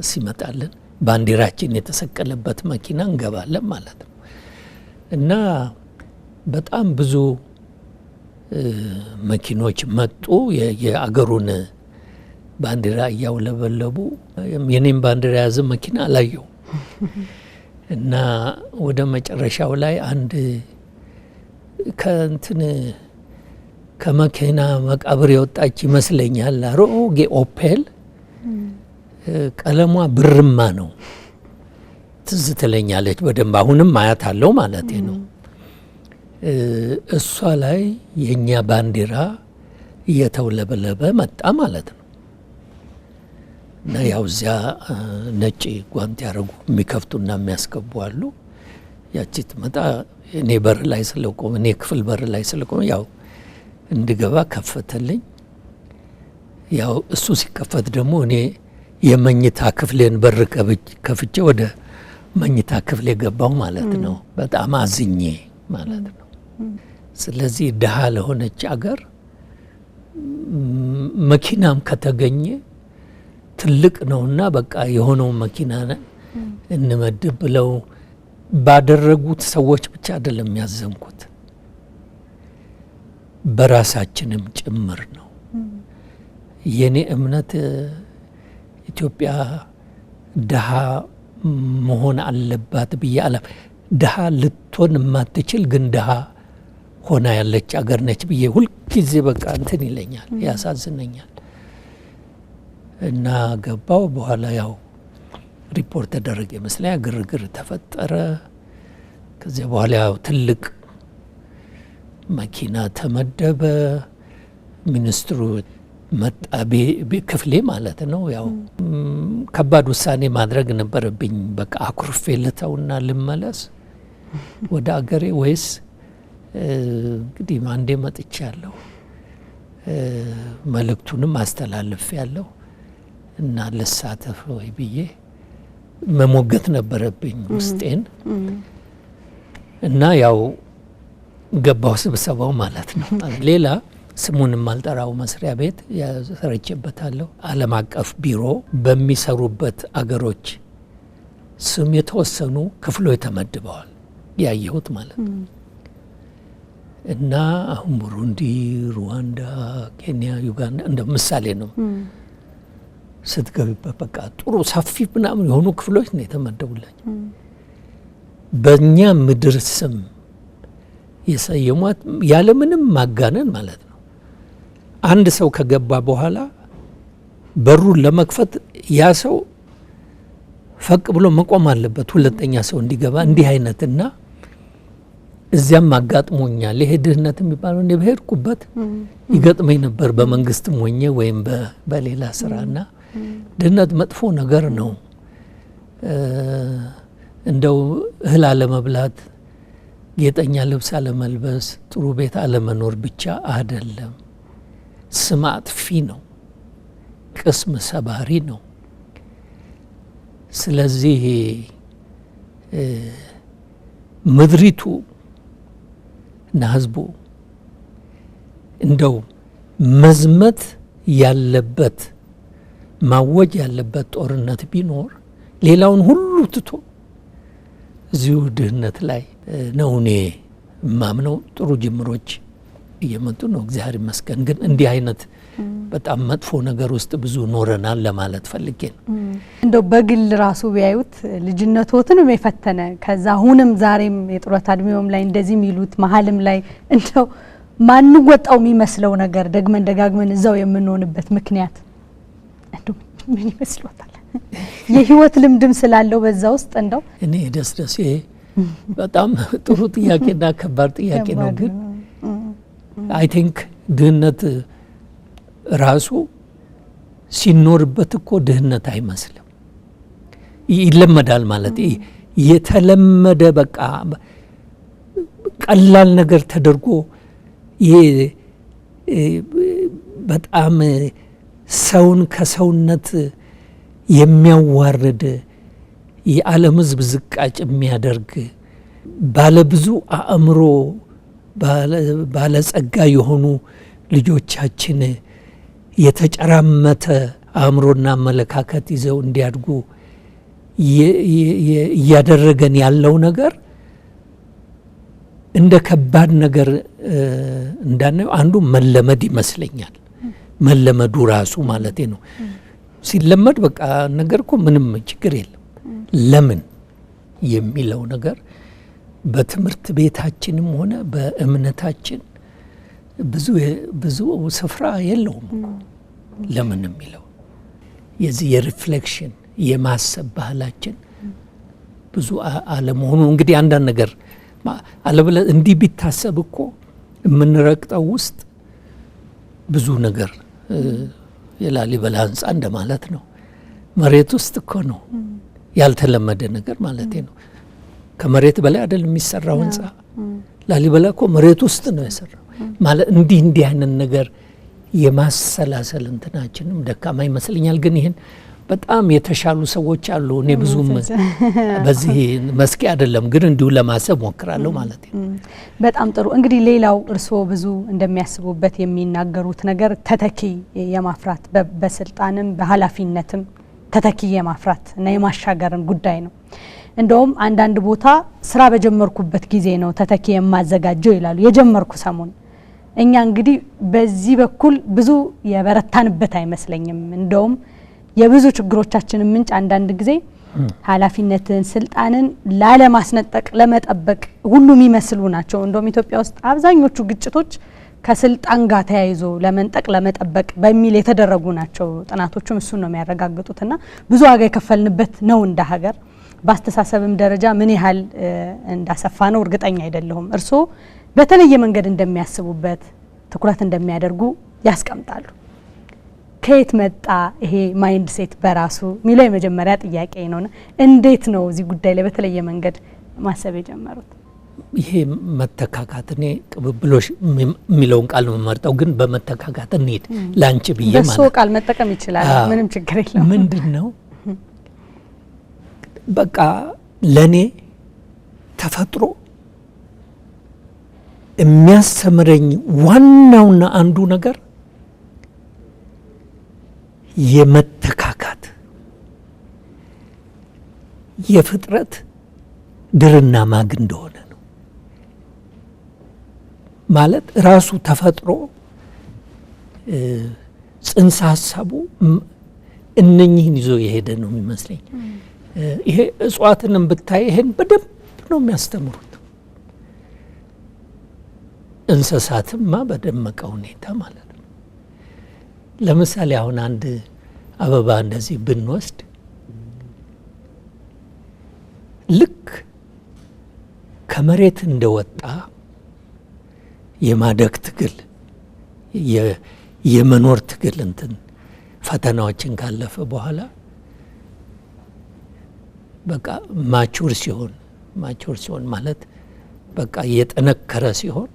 ሲመጣልን ባንዲራችን የተሰቀለበት መኪና እንገባለን ማለት ነው እና በጣም ብዙ መኪኖች መጡ። የአገሩን ባንዲራ እያውለበለቡ የኔም ባንዲራ የያዘ መኪና አላየው እና ወደ መጨረሻው ላይ አንድ ከመኪና መቃብር የወጣች ይመስለኛል አሮጌ ኦፔል ቀለሟ ብርማ ነው። ትዝ ትለኛለች በደንብ አሁንም ማያት አለው ማለት ነው። እሷ ላይ የኛ ባንዲራ እየተውለበለበ መጣ ማለት ነው እና ያው እዚያ ነጭ ጓንት ያደረጉ የሚከፍቱና የሚያስገቡ አሉ። ያቺ ትመጣ እኔ በር ላይ ስለቆመ እኔ ክፍል በር ላይ ስለቆመ ያው እንድገባ ከፈተልኝ። ያው እሱ ሲከፈት ደግሞ እኔ የመኝታ ክፍሌን በር ከፍቼ ወደ መኝታ ክፍሌ ገባው ማለት ነው። በጣም አዝኜ ማለት ነው። ስለዚህ ድሃ ለሆነች አገር መኪናም ከተገኘ ትልቅ ነውና በቃ የሆነው መኪና እንመድብ ብለው ባደረጉት ሰዎች ብቻ አይደለም ያዘንኩት፣ በራሳችንም ጭምር ነው። የኔ እምነት ኢትዮጵያ ድሃ መሆን አለባት ብዬ ድሃ ልትሆን የማትችል ግን ድሃ ሆና ያለች አገር ነች ብዬ ሁልጊዜ በቃ እንትን ይለኛል፣ ያሳዝነኛል። እና ገባው በኋላ ያው ሪፖርት ተደረገ ይመስለኛል፣ ግርግር ተፈጠረ። ከዚያ በኋላ ያው ትልቅ መኪና ተመደበ። ሚኒስትሩ መጣ፣ ክፍሌ ማለት ነው። ያው ከባድ ውሳኔ ማድረግ ነበረብኝ። በቃ አኩርፌ ልተውና ልመለስ ወደ አገሬ ወይስ እንግዲህ አንዴ መጥቻለሁ፣ መልእክቱንም አስተላልፍ ያለው እና ልሳተፍ ወይ ብዬ መሞገት ነበረብኝ ውስጤን እና ያው ገባው ስብሰባው ማለት ነው። ሌላ ስሙንም አልጠራው መስሪያ ቤት ያሰረችበታለሁ። ዓለም አቀፍ ቢሮ በሚሰሩበት አገሮች ስም የተወሰኑ ክፍሎች ተመድበዋል ያየሁት ማለት ነው። እና አሁን ቡሩንዲ፣ ሩዋንዳ፣ ኬንያ፣ ዩጋንዳ እንደ ምሳሌ ነው። ስትገቢበት በቃ ጥሩ ሰፊ ምናምን የሆኑ ክፍሎች ነው የተመደቡላቸው። በእኛ ምድር ስም የሰየሟት ያለምንም ማጋነን ማለት ነው። አንድ ሰው ከገባ በኋላ በሩን ለመክፈት ያ ሰው ፈቅ ብሎ መቆም አለበት ሁለተኛ ሰው እንዲገባ። እንዲህ አይነትና እዚያም አጋጥሞኛል። ይሄ ድህነት የሚባለው እኔ በሄድኩበት ይገጥመኝ ነበር በመንግስትም ሆኜ ወይም በሌላ ስራና ድህነት መጥፎ ነገር ነው። እንደው እህል አለመብላት፣ ጌጠኛ ልብስ አለመልበስ፣ ጥሩ ቤት አለመኖር ብቻ አይደለም። ስም አጥፊ ነው፣ ቅስም ሰባሪ ነው። ስለዚህ ምድሪቱ እና ህዝቡ እንደው መዝመት ያለበት ማወጅ ያለበት ጦርነት ቢኖር ሌላውን ሁሉ ትቶ እዚሁ ድህነት ላይ ነው እኔ ማምነው። ጥሩ ጅምሮች እየመጡ ነው፣ እግዚአብሔር ይመስገን። ግን እንዲህ አይነት በጣም መጥፎ ነገር ውስጥ ብዙ ኖረናል ለማለት ፈልጌ ነው። እንደው በግል ራሱ ቢያዩት ልጅነቶትንም የፈተነ ከዛ አሁንም ዛሬም የጡረታ እድሜውም ላይ እንደዚህ የሚሉት መሀልም ላይ እንደው ማንወጣው የሚመስለው ነገር ደግመን ደጋግመን እዛው የምንሆንበት ምክንያት እንደው ምን ይመስሎታል? የህይወት ልምድም ስላለው በዛ ውስጥ እንደው እኔ ደስ ይሄ በጣም ጥሩ ጥያቄና ከባድ ጥያቄ ነው። ግን አይ ቲንክ ድህነት ራሱ ሲኖርበት እኮ ድህነት አይመስልም፣ ይለመዳል ማለት የተለመደ በቃ ቀላል ነገር ተደርጎ ይሄ በጣም ሰውን ከሰውነት የሚያዋርድ የዓለም ህዝብ ዝቃጭ የሚያደርግ ባለብዙ አእምሮ ባለጸጋ የሆኑ ልጆቻችን የተጨራመተ አእምሮና አመለካከት ይዘው እንዲያድጉ እያደረገን ያለው ነገር እንደ ከባድ ነገር እንዳናየው አንዱ መለመድ ይመስለኛል። መለመዱ ራሱ ማለቴ ነው። ሲለመድ በቃ ነገር እኮ ምንም ችግር የለም። ለምን የሚለው ነገር በትምህርት ቤታችንም ሆነ በእምነታችን ብዙ ስፍራ የለውም እኮ ለምን የሚለው የዚህ የሪፍሌክሽን የማሰብ ባህላችን ብዙ አለመሆኑ እንግዲህ አንዳንድ ነገር አለበለ እንዲህ ቢታሰብ እኮ የምንረግጠው ውስጥ ብዙ ነገር የላሊበላ ህንፃ እንደማለት ነው። መሬት ውስጥ እኮ ነው ያልተለመደ ነገር ማለት ነው። ከመሬት በላይ አይደል የሚሰራው ህንፃ። ላሊበላ እኮ መሬት ውስጥ ነው የሰራው ማለት እንዲህ አይነት ነገር የማሰላሰል እንትናችንም ደካማ ይመስለኛል። ግን ይህን በጣም የተሻሉ ሰዎች አሉ። እኔ ብዙም በዚህ መስኪ አይደለም፣ ግን እንዲሁ ለማሰብ ሞክራለሁ ማለት ነው። በጣም ጥሩ። እንግዲህ ሌላው እርስዎ ብዙ እንደሚያስቡበት የሚናገሩት ነገር ተተኪ የማፍራት በስልጣንም በኃላፊነትም ተተኪ የማፍራት እና የማሻገርን ጉዳይ ነው። እንደውም አንዳንድ ቦታ ስራ በጀመርኩበት ጊዜ ነው ተተኪ የማዘጋጀው ይላሉ። የጀመርኩ ሰሞን እኛ እንግዲህ በዚህ በኩል ብዙ የበረታንበት አይመስለኝም። እንደውም የብዙ ችግሮቻችን ምንጭ አንዳንድ ጊዜ ኃላፊነትን ስልጣንን ላለማስነጠቅ ለመጠበቅ ሁሉ የሚመስሉ ናቸው። እንደውም ኢትዮጵያ ውስጥ አብዛኞቹ ግጭቶች ከስልጣን ጋር ተያይዞ ለመንጠቅ ለመጠበቅ በሚል የተደረጉ ናቸው። ጥናቶቹም እሱን ነው የሚያረጋግጡትና ብዙ ዋጋ የከፈልንበት ነው እንደ ሀገር። በአስተሳሰብም ደረጃ ምን ያህል እንዳሰፋ ነው እርግጠኛ አይደለሁም። እርስዎ በተለየ መንገድ እንደሚያስቡበት ትኩረት እንደሚያደርጉ ያስቀምጣሉ። ከየት መጣ ይሄ ማይንድ ሴት በራሱ የሚለው የመጀመሪያ ጥያቄ ነውና እንዴት ነው እዚህ ጉዳይ ላይ በተለየ መንገድ ማሰብ የጀመሩት? ይሄ መተካካት እኔ ቅብብሎሽ የሚለውን ቃል መመርጠው፣ ግን በመተካካት እንሂድ ላንቺ ብዬ ማለት በሱ ቃል መጠቀም ይችላል። ምንም ችግር የለውም። ምንድነው በቃ ለኔ ተፈጥሮ የሚያስተምረኝ ዋናውና አንዱ ነገር የመተካካት የፍጥረት ድርና ማግ እንደሆነ ነው። ማለት ራሱ ተፈጥሮ ጽንሰ ሀሳቡ እነኚህን ይዞ የሄደ ነው የሚመስለኝ። ይሄ እጽዋትንም ብታይ ይሄን በደንብ ነው የሚያስተምሩት። እንስሳትማ በደመቀ ሁኔታ ማለት ነው። ለምሳሌ አሁን አንድ አበባ እንደዚህ ብንወስድ ልክ ከመሬት እንደወጣ የማደግ ትግል የመኖር ትግል እንትን ፈተናዎችን ካለፈ በኋላ በቃ ማቹር ሲሆን ማለት በቃ የጠነከረ ሲሆን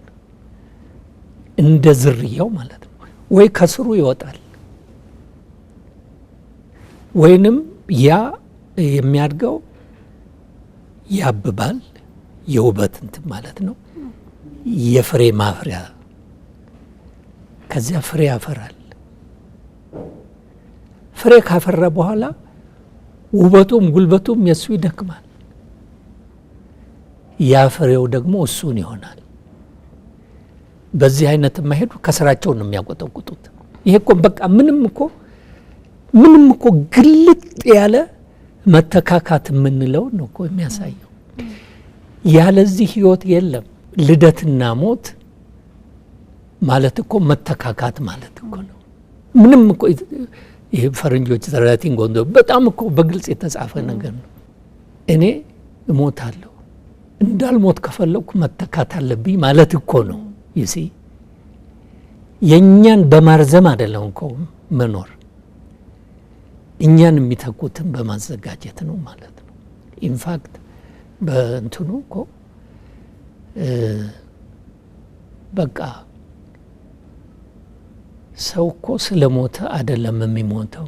እንደ ዝርያው ማለት ነው። ወይ ከስሩ ይወጣል ወይንም ያ የሚያድገው ያብባል። የውበት እንትን ማለት ነው። የፍሬ ማፍሪያ ከዚያ ፍሬ ያፈራል። ፍሬ ካፈራ በኋላ ውበቱም ጉልበቱም የሱ ይደክማል። ያ ፍሬው ደግሞ እሱን ይሆናል። በዚህ አይነት የማይሄዱ ከስራቸው ነው የሚያቆጠቁጡት። ይሄ እኮ በቃ ምንም እኮ ግልጥ ያለ መተካካት የምንለው ነው እኮ የሚያሳየው። ያለዚህ ህይወት የለም። ልደትና ሞት ማለት እኮ መተካካት ማለት እኮ ነው። ምንም እኮ ይሄ ፈረንጆች ዘራቲንግ ወንዶ በጣም እኮ በግልጽ የተጻፈ ነገር ነው። እኔ እሞታለሁ እንዳልሞት ከፈለኩ መተካት አለብኝ ማለት እኮ ነው። ይሲ የኛን በማርዘም አይደለም እኮ መኖር፣ እኛን የሚተኩትን በማዘጋጀት ነው ማለት ነው። ኢንፋክት በእንትኑ እኮ በቃ ሰው እኮ ስለሞተ አይደለም የሚሞተው።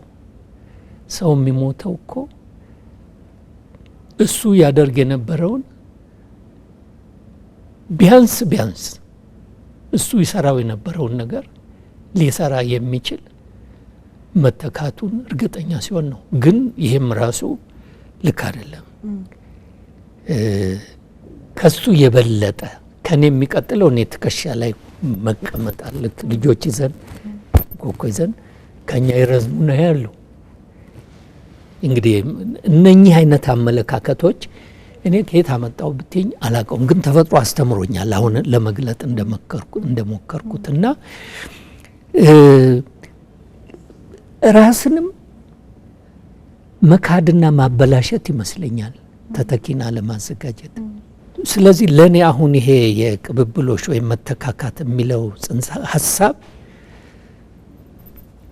ሰው የሚሞተው እኮ እሱ ያደርግ የነበረውን ቢያንስ እሱ ይሰራው የነበረውን ነገር ሊሰራ የሚችል መተካቱን እርግጠኛ ሲሆን ነው። ግን ይሄም ራሱ ልክ አይደለም። ከሱ የበለጠ ከኔ የሚቀጥለው እኔ ትከሻ ላይ መቀመጥ አለ። ልጆች ይዘን ኮኮ ይዘን ከኛ ይረዝሙ ነው ያለው። እንግዲህ እነኚህ አይነት አመለካከቶች እኔ ከየት አመጣው ብትኝ አላውቀውም። ግን ተፈጥሮ አስተምሮኛል አሁን ለመግለጥ እንደሞከርኩትና ራስንም መካድና ማበላሸት ይመስለኛል ተተኪና ለማዘጋጀት። ስለዚህ ለኔ አሁን ይሄ የቅብብሎሽ ወይም መተካካት የሚለው ጽንሰ ሐሳብ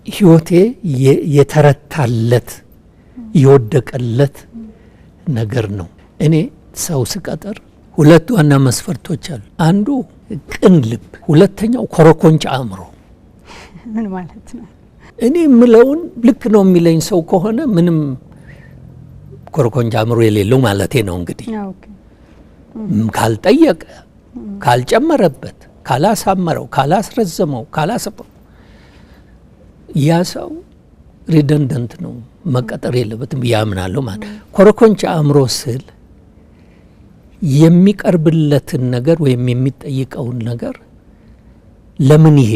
ህይወቴ የተረታለት የወደቀለት ነገር ነው። እኔ ሰው ስቀጥር ሁለት ዋና መስፈርቶች አሉ። አንዱ ቅን ልብ፣ ሁለተኛው ኮረኮንች አእምሮ። ምን ማለት ነው? እኔ የምለውን ልክ ነው የሚለኝ ሰው ከሆነ ምንም ኮረኮንች አእምሮ የሌለው ማለቴ ነው። እንግዲህ ካልጠየቀ፣ ካልጨመረበት፣ ካላሳመረው፣ ካላስረዘመው፣ ካላሰበው ያ ሰው ሪደንደንት ነው፣ መቀጠር የለበትም ያምናለሁ ማለት። ኮረኮንች አእምሮ ስል የሚቀርብለትን ነገር ወይም የሚጠይቀውን ነገር ለምን ይሄ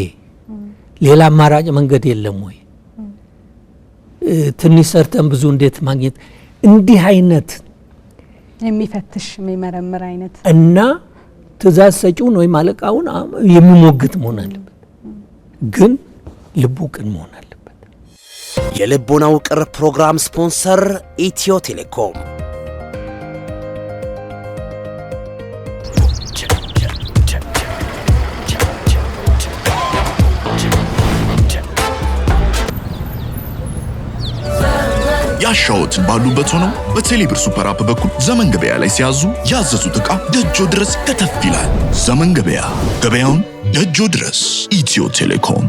ሌላ አማራጭ መንገድ የለም ወይ? ትንሽ ሰርተን ብዙ እንዴት ማግኘት? እንዲህ አይነት የሚፈትሽ የሚመረምር አይነት እና ትእዛዝ ሰጪውን ወይም አለቃውን የሚሞግት መሆን አለበት። ግን ልቡ ቅን መሆን አለበት። የልቦና ውቅር ፕሮግራም ስፖንሰር ኢትዮ ቴሌኮም። ያሻዎትን ባሉበት ሆነው በቴሌብር ሱፐር አፕ በኩል ዘመን ገበያ ላይ ሲያዙ ያዘዙት ዕቃ ደጆ ድረስ ከተፍ ይላል። ዘመን ገበያ፣ ገበያውን ደጆ ድረስ። ኢትዮ ቴሌኮም።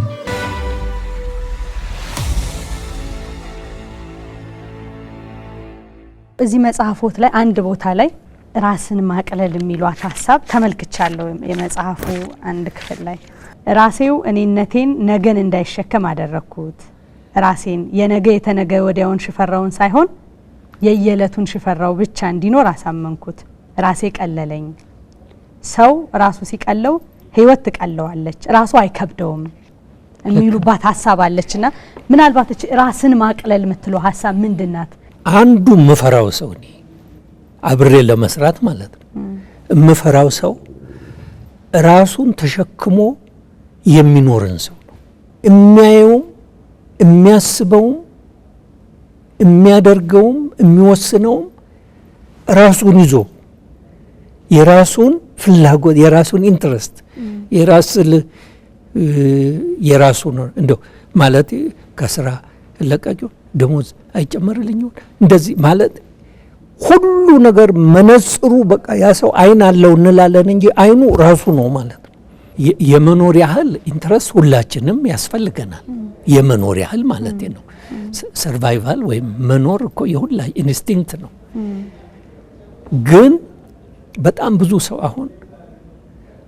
እዚህ መጽሐፎት ላይ አንድ ቦታ ላይ ራስን ማቅለል የሚሏት ሀሳብ ተመልክቻለሁ። የመጽሐፉ አንድ ክፍል ላይ ራሴው እኔነቴን ነገን እንዳይሸከም አደረግኩት፣ ራሴን የነገ የተነገ ወዲያውን ሽፈራውን ሳይሆን የየለቱን ሽፈራው ብቻ እንዲኖር አሳመንኩት፣ ራሴ ቀለለኝ። ሰው ራሱ ሲቀለው ህይወት ትቀለዋለች፣ ራሱ አይከብደውም የሚሉባት ሀሳብ አለችና ምናልባት ራስን ማቅለል የምትለው ሀሳብ ምንድናት? አንዱ መፈራው ሰው እኔ አብሬ ለመስራት ማለት ነው። እምፈራው ሰው ራሱን ተሸክሞ የሚኖርን ሰው ነው። የሚያየውም የሚያስበውም የሚያደርገውም የሚወስነውም ራሱን ይዞ የራሱን ፍላጎት የራሱን ኢንትረስት የራሱ ነው። እንደው ማለት ከስራ ለቀቂው ደሞዝ አይጨመርልኝም እንደዚህ ማለት ሁሉ ነገር መነጽሩ በቃ ያ ሰው አይን አለው እንላለን እንጂ አይኑ ራሱ ነው ማለት ነው። የመኖር ያህል ኢንትረስት ሁላችንም ያስፈልገናል። የመኖር ያህል ማለት ነው። ሰርቫይቫል ወይም መኖር እኮ የሁላ ኢንስቲንክት ነው። ግን በጣም ብዙ ሰው አሁን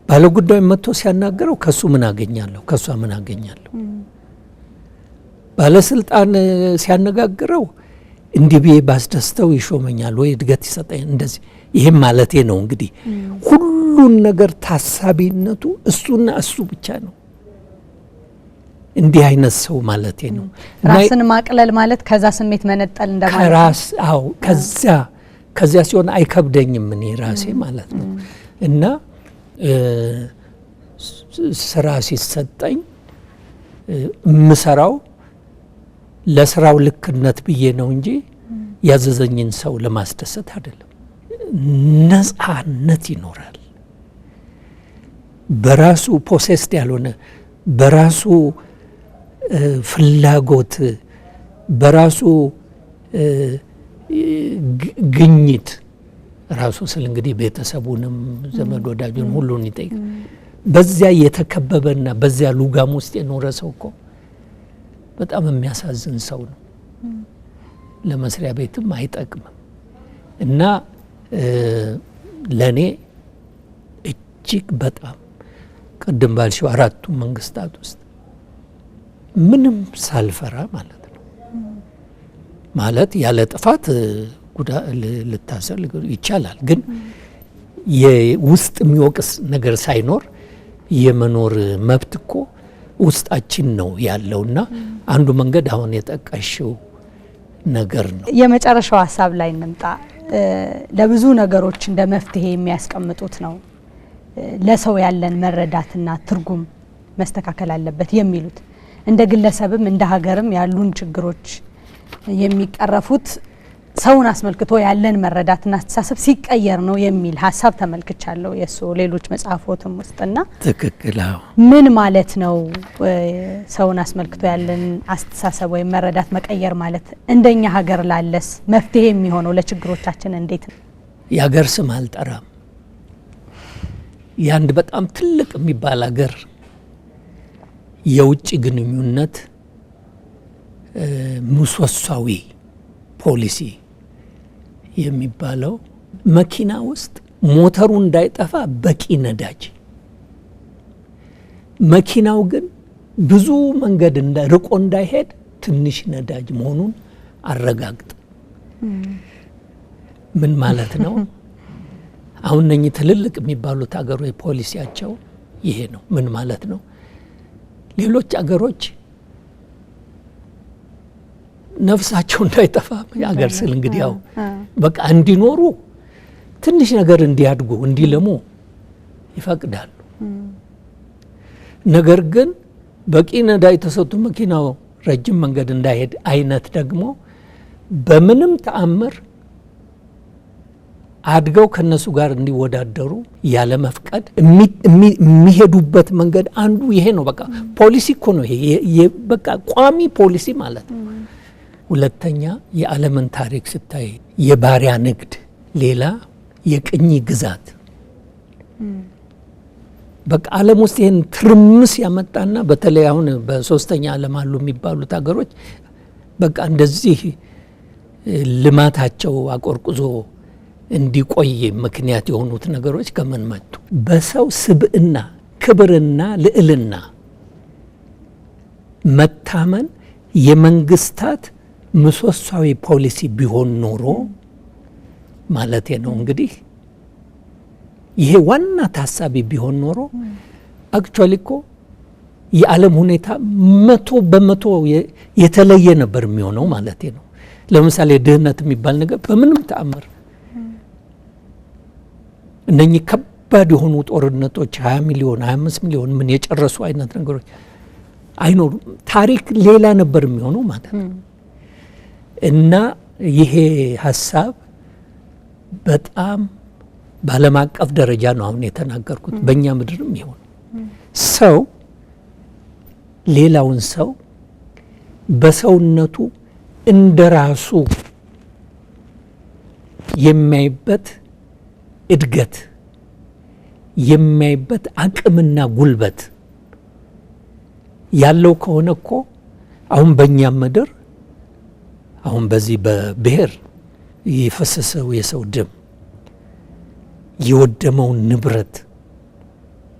ባለጉዳዩ መጥቶ ሲያናገረው ከሱ ምን አገኛለሁ ከሷ ምን አገኛለሁ፣ ባለስልጣን ሲያነጋግረው እንዲህ ብዬ ባስደስተው ይሾመኛል ወይ እድገት ይሰጠኛል እንደዚህ። ይሄም ማለቴ ነው እንግዲህ ሁሉን ነገር ታሳቢነቱ እሱና እሱ ብቻ ነው። እንዲህ አይነት ሰው ማለቴ ነው። ራስን ማቅለል ማለት ከዛ ስሜት መነጠል እንደማለት ነው። ከራስ አዎ፣ ከዚያ ሲሆን አይከብደኝም እኔ ራሴ ማለት ነው። እና ስራ ሲሰጠኝ ምሰራው ለስራው ልክነት ብዬ ነው እንጂ ያዘዘኝን ሰው ለማስደሰት አይደለም። ነፃነት ይኖራል። በራሱ ፖሴስድ ያልሆነ በራሱ ፍላጎት በራሱ ግኝት ራሱ ስል እንግዲህ ቤተሰቡንም ዘመድ ወዳጁን ሁሉን ይጠይቅ። በዚያ የተከበበና በዚያ ሉጋም ውስጥ የኖረ ሰው እኮ በጣም የሚያሳዝን ሰው ነው። ለመስሪያ ቤትም አይጠቅምም። እና ለኔ እጅግ በጣም ቅድም ባልሽው አራቱ መንግስታት ውስጥ ምንም ሳልፈራ ማለት ነው ማለት ያለ ጥፋት ልታሰር ይቻላል። ግን የውስጥ የሚወቅስ ነገር ሳይኖር የመኖር መብት እኮ ውስጣችን ነው ያለውና አንዱ መንገድ አሁን የጠቀሽው ነገር ነው። የመጨረሻው ሀሳብ ላይ እንምጣ። ለብዙ ነገሮች እንደ መፍትሄ የሚያስቀምጡት ነው ለሰው ያለን መረዳትና ትርጉም መስተካከል አለበት የሚሉት። እንደ ግለሰብም እንደ ሀገርም ያሉን ችግሮች የሚቀረፉት ሰውን አስመልክቶ ያለን መረዳትና አስተሳሰብ ሲቀየር ነው የሚል ሀሳብ ተመልክቻለሁ የሱ ሌሎች መጽሐፎትም ውስጥና ትክክል። ምን ማለት ነው ሰውን አስመልክቶ ያለን አስተሳሰብ ወይም መረዳት መቀየር ማለት? እንደኛ ሀገር ላለስ መፍትሄ የሚሆነው ለችግሮቻችን እንዴት ነው? የሀገር ስም አልጠራም። ያንድ በጣም ትልቅ የሚባል ሀገር የውጭ ግንኙነት ምሰሶዊ ፖሊሲ የሚባለው መኪና ውስጥ ሞተሩ እንዳይጠፋ በቂ ነዳጅ፣ መኪናው ግን ብዙ መንገድ ርቆ እንዳይሄድ ትንሽ ነዳጅ መሆኑን አረጋግጥ። ምን ማለት ነው? አሁን እነኚህ ትልልቅ የሚባሉት ሀገሮች ፖሊሲያቸው ይሄ ነው። ምን ማለት ነው? ሌሎች ሀገሮች ነፍሳቸው እንዳይጠፋ የሀገር ስል እንግዲህ ያው በቃ እንዲኖሩ ትንሽ ነገር እንዲያድጉ እንዲለሙ ይፈቅዳሉ። ነገር ግን በቂ ነዳጅ ተሰጥቶ መኪናው ረጅም መንገድ እንዳይሄድ አይነት ደግሞ በምንም ተአምር አድገው ከነሱ ጋር እንዲወዳደሩ ያለ መፍቀድ የሚሄዱበት መንገድ አንዱ ይሄ ነው። በቃ ፖሊሲ እኮ ነው ይሄ በቃ ቋሚ ፖሊሲ ማለት ነው። ሁለተኛ የዓለምን ታሪክ ስታይ የባሪያ ንግድ ሌላ፣ የቅኝ ግዛት በቃ ዓለም ውስጥ ይሄን ትርምስ ያመጣና በተለይ አሁን በሶስተኛ ዓለም አሉ የሚባሉት ሀገሮች በቃ እንደዚህ ልማታቸው አቆርቁዞ እንዲቆይ ምክንያት የሆኑት ነገሮች ከምን መጡ? በሰው ስብዕና ክብርና ልዕልና መታመን የመንግስታት ምሰሶዊ ፖሊሲ ቢሆን ኖሮ ማለቴ ነው እንግዲህ ይሄ ዋና ታሳቢ ቢሆን ኖሮ አክቹአሊ እኮ የዓለም ሁኔታ 100% የተለየ ነበር የሚሆነው ማለቴ ነው። ለምሳሌ ድህነት የሚባል ነገር በምንም ተአምር እነኚህ ከባድ የሆኑ ጦርነቶች 20 ሚሊዮን 25 ሚሊዮን ምን የጨረሱ አይነት ነገሮች አይኖሩም። ታሪክ ሌላ ነበር የሚሆነው ማለት ነው። እና ይሄ ሀሳብ በጣም በዓለም አቀፍ ደረጃ ነው አሁን የተናገርኩት። በእኛ ምድርም ይሆን ሰው ሌላውን ሰው በሰውነቱ እንደራሱ የሚያይበት እድገት የሚያይበት አቅምና ጉልበት ያለው ከሆነ እኮ አሁን በእኛ ምድር አሁን በዚህ በብሔር የፈሰሰው የሰው ደም የወደመውን ንብረት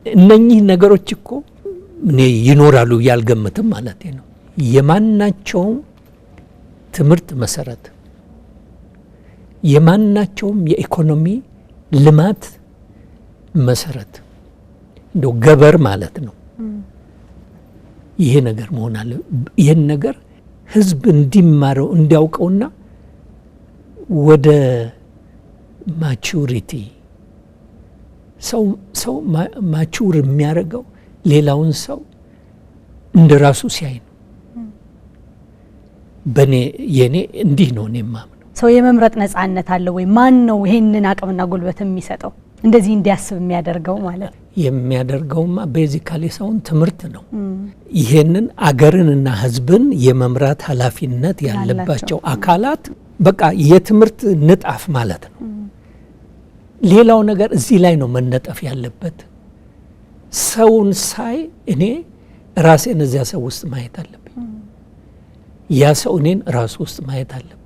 እነኚህ ነገሮች እኮ እኔ ይኖራሉ ያልገምትም ማለት ነው። የማናቸውም ትምህርት መሰረት የማናቸውም የኢኮኖሚ ልማት መሰረት እንደው ገበር ማለት ነው። ይሄ ነገር መሆን አለ። ይሄን ነገር ህዝብ እንዲማረው እንዲያውቀውና ወደ ማቹሪቲ ሰው ማቹር የሚያደርገው ሌላውን ሰው እንደራሱ ሲያይ ነው። በኔ የኔ እንዲህ ነው እኔ ማምነው። ሰው የመምረጥ ነጻነት አለ ወይ? ማን ነው ይሄንን አቅምና ጉልበት የሚሰጠው እንደዚህ እንዲያስብ የሚያደርገው ማለት ነው? የሚያደርገውማ ቤዚካሊ ሰውን ትምህርት ነው። ይሄንን አገርንና ህዝብን የመምራት ኃላፊነት ያለባቸው አካላት በቃ የትምህርት ንጣፍ ማለት ነው። ሌላው ነገር እዚህ ላይ ነው መነጠፍ ያለበት። ሰውን ሳይ እኔ ራሴን እዚያ ሰው ውስጥ ማየት አለብኝ። ያ ሰው እኔን ራሱ ውስጥ ማየት አለበት።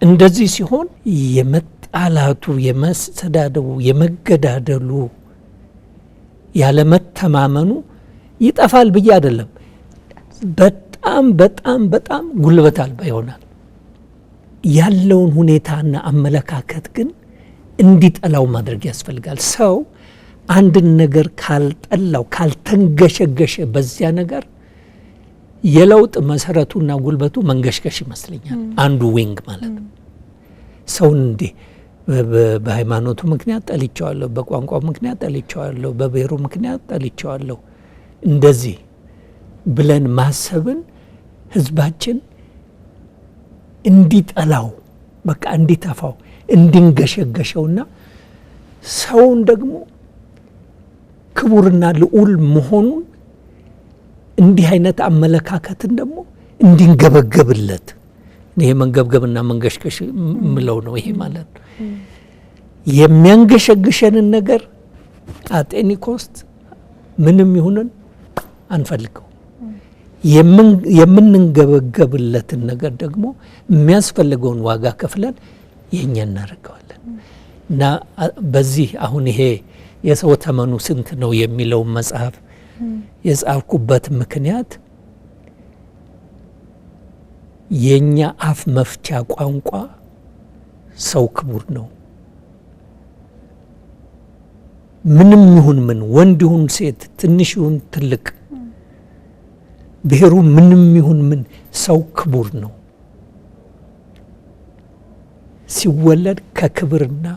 እንደዚህ ሲሆን የመጣላቱ፣ የመሰዳደቡ፣ የመገዳደሉ፣ ያለመተማመኑ ይጠፋል ብዬ አይደለም። በጣም በጣም በጣም ጉልበት አልባ ይሆናል። ያለውን ሁኔታና አመለካከት ግን እንዲጠላው ማድረግ ያስፈልጋል። ሰው አንድን ነገር ካልጠላው ካልተንገሸገሸ በዚያ ነገር የለውጥ መሰረቱና ጉልበቱ መንገሽገሽ ይመስለኛል። አንዱ ዊንግ ማለት ነው። ሰውን እንዲህ በሃይማኖቱ ምክንያት ጠልቼዋለሁ፣ በቋንቋው ምክንያት ጠልቼዋለሁ፣ በብሔሩ ምክንያት ጠልቼዋለሁ እንደዚህ ብለን ማሰብን ህዝባችን እንዲጠላው በቃ እንዲተፋው እንዲንገሸገሸውና ሰውን ደግሞ ክቡርና ልዑል መሆኑን እንዲህ አይነት አመለካከትን ደግሞ እንዲንገበገብለት ይሄ መንገብገብና መንገሽገሽ ምለው ነው። ይሄ ማለት ነው የሚያንገሸግሸንን ነገር አጤኒ ኮስት ምንም ይሁንን አንፈልገው። የምንንገበገብለትን ነገር ደግሞ የሚያስፈልገውን ዋጋ ከፍለን የኛ እናደርገዋለን። እና በዚህ አሁን ይሄ የሰው ተመኑ ስንት ነው የሚለው መጽሐፍ የጻፍኩበት ምክንያት የኛ አፍ መፍቻ ቋንቋ ሰው ክቡር ነው። ምንም ይሁን ምን፣ ወንድ ይሁን ሴት፣ ትንሽ ይሁን ትልቅ፣ ብሔሩ ምንም ይሁን ምን ሰው ክቡር ነው። ሲወለድ ከክብርና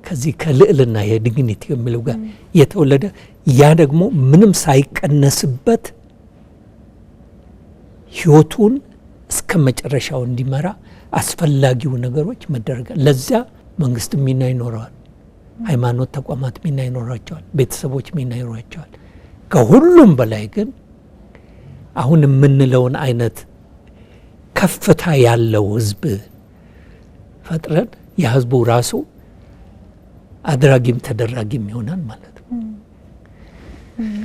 ከዚህ ከልዕልና የዲግኒቲ የሚለው ጋር የተወለደ ያ ደግሞ ምንም ሳይቀነስበት ህይወቱን እስከ መጨረሻው እንዲመራ አስፈላጊው ነገሮች መደረግ። ለዚያ መንግስት ሚና ይኖረዋል፣ ሃይማኖት ተቋማት ሚና ይኖራቸዋል፣ ቤተሰቦች ሚና ይኖራቸዋል። ከሁሉም በላይ ግን አሁን የምንለውን አይነት ከፍታ ያለው ህዝብ ፈጥረን የህዝቡ ራሱ አድራጊም ተደራጊም ይሆናል ማለት ነው።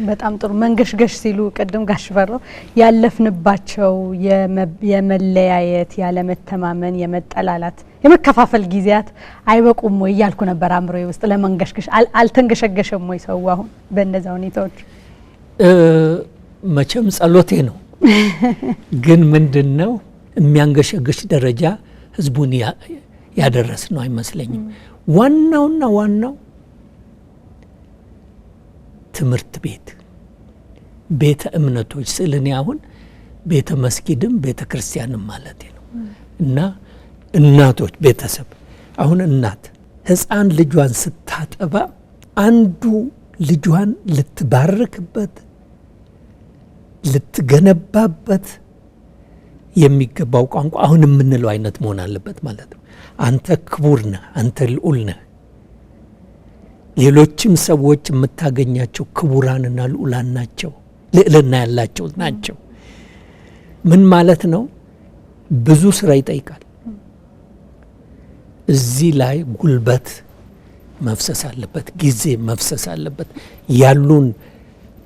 በጣም ጥሩ። መንገሽገሽ ሲሉ ቅድም ጋሽ በራው ያለፍንባቸው የመለያየት፣ ያለመተማመን፣ የመጠላላት፣ የመከፋፈል ጊዜያት አይበቁም ወይ እያልኩ ነበር አእምሮዬ ውስጥ። ለመንገሽገሽ አልተንገሸገሸም ወይ ሰው አሁን በእነዛ ሁኔታዎች? መቼም ጸሎቴ ነው። ግን ምንድነው የሚያንገሸግሽ ደረጃ ህዝቡን ያደረስ ነው አይመስለኝም። ዋናውና ዋናው ትምህርት ቤት፣ ቤተ እምነቶች ስል እኔ አሁን ቤተ መስጊድም ቤተ ክርስቲያንም ማለት ነው። እና እናቶች፣ ቤተሰብ አሁን እናት ሕፃን ልጇን ስታጠባ አንዱ ልጇን ልትባርክበት ልትገነባበት የሚገባው ቋንቋ አሁን የምንለው አይነት መሆን አለበት ማለት ነው። አንተ ክቡር ነህ፣ አንተ ልዑል ነህ። ሌሎችም ሰዎች የምታገኛቸው ክቡራንና ልዑላን ናቸው፣ ልዕልና ያላቸው ናቸው። ምን ማለት ነው? ብዙ ስራ ይጠይቃል። እዚህ ላይ ጉልበት መፍሰስ አለበት፣ ጊዜ መፍሰስ አለበት። ያሉን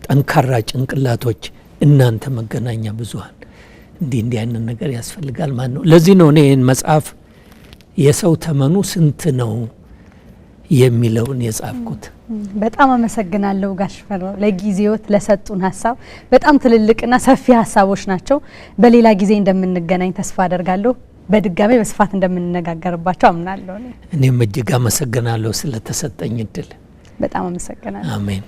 ጠንካራ ጭንቅላቶች እናንተ መገናኛ ብዙሃን እንዲህ አይነት ነገር ያስፈልጋል ማለት ነው። ለዚህ ነው እኔ ይህን መጽሐፍ የሰው ተመኑ ስንት ነው የሚለውን የጻፍኩት። በጣም አመሰግናለሁ ጋሽ ፈራው ለጊዜዎት ለሰጡን ሀሳብ። በጣም ትልልቅና ሰፊ ሀሳቦች ናቸው። በሌላ ጊዜ እንደምንገናኝ ተስፋ አደርጋለሁ። በድጋሚ በስፋት እንደምንነጋገርባቸው አምናለሁ። እኔም እጅግ አመሰግናለሁ ስለተሰጠኝ እድል። በጣም አመሰግናለሁ። አሜን።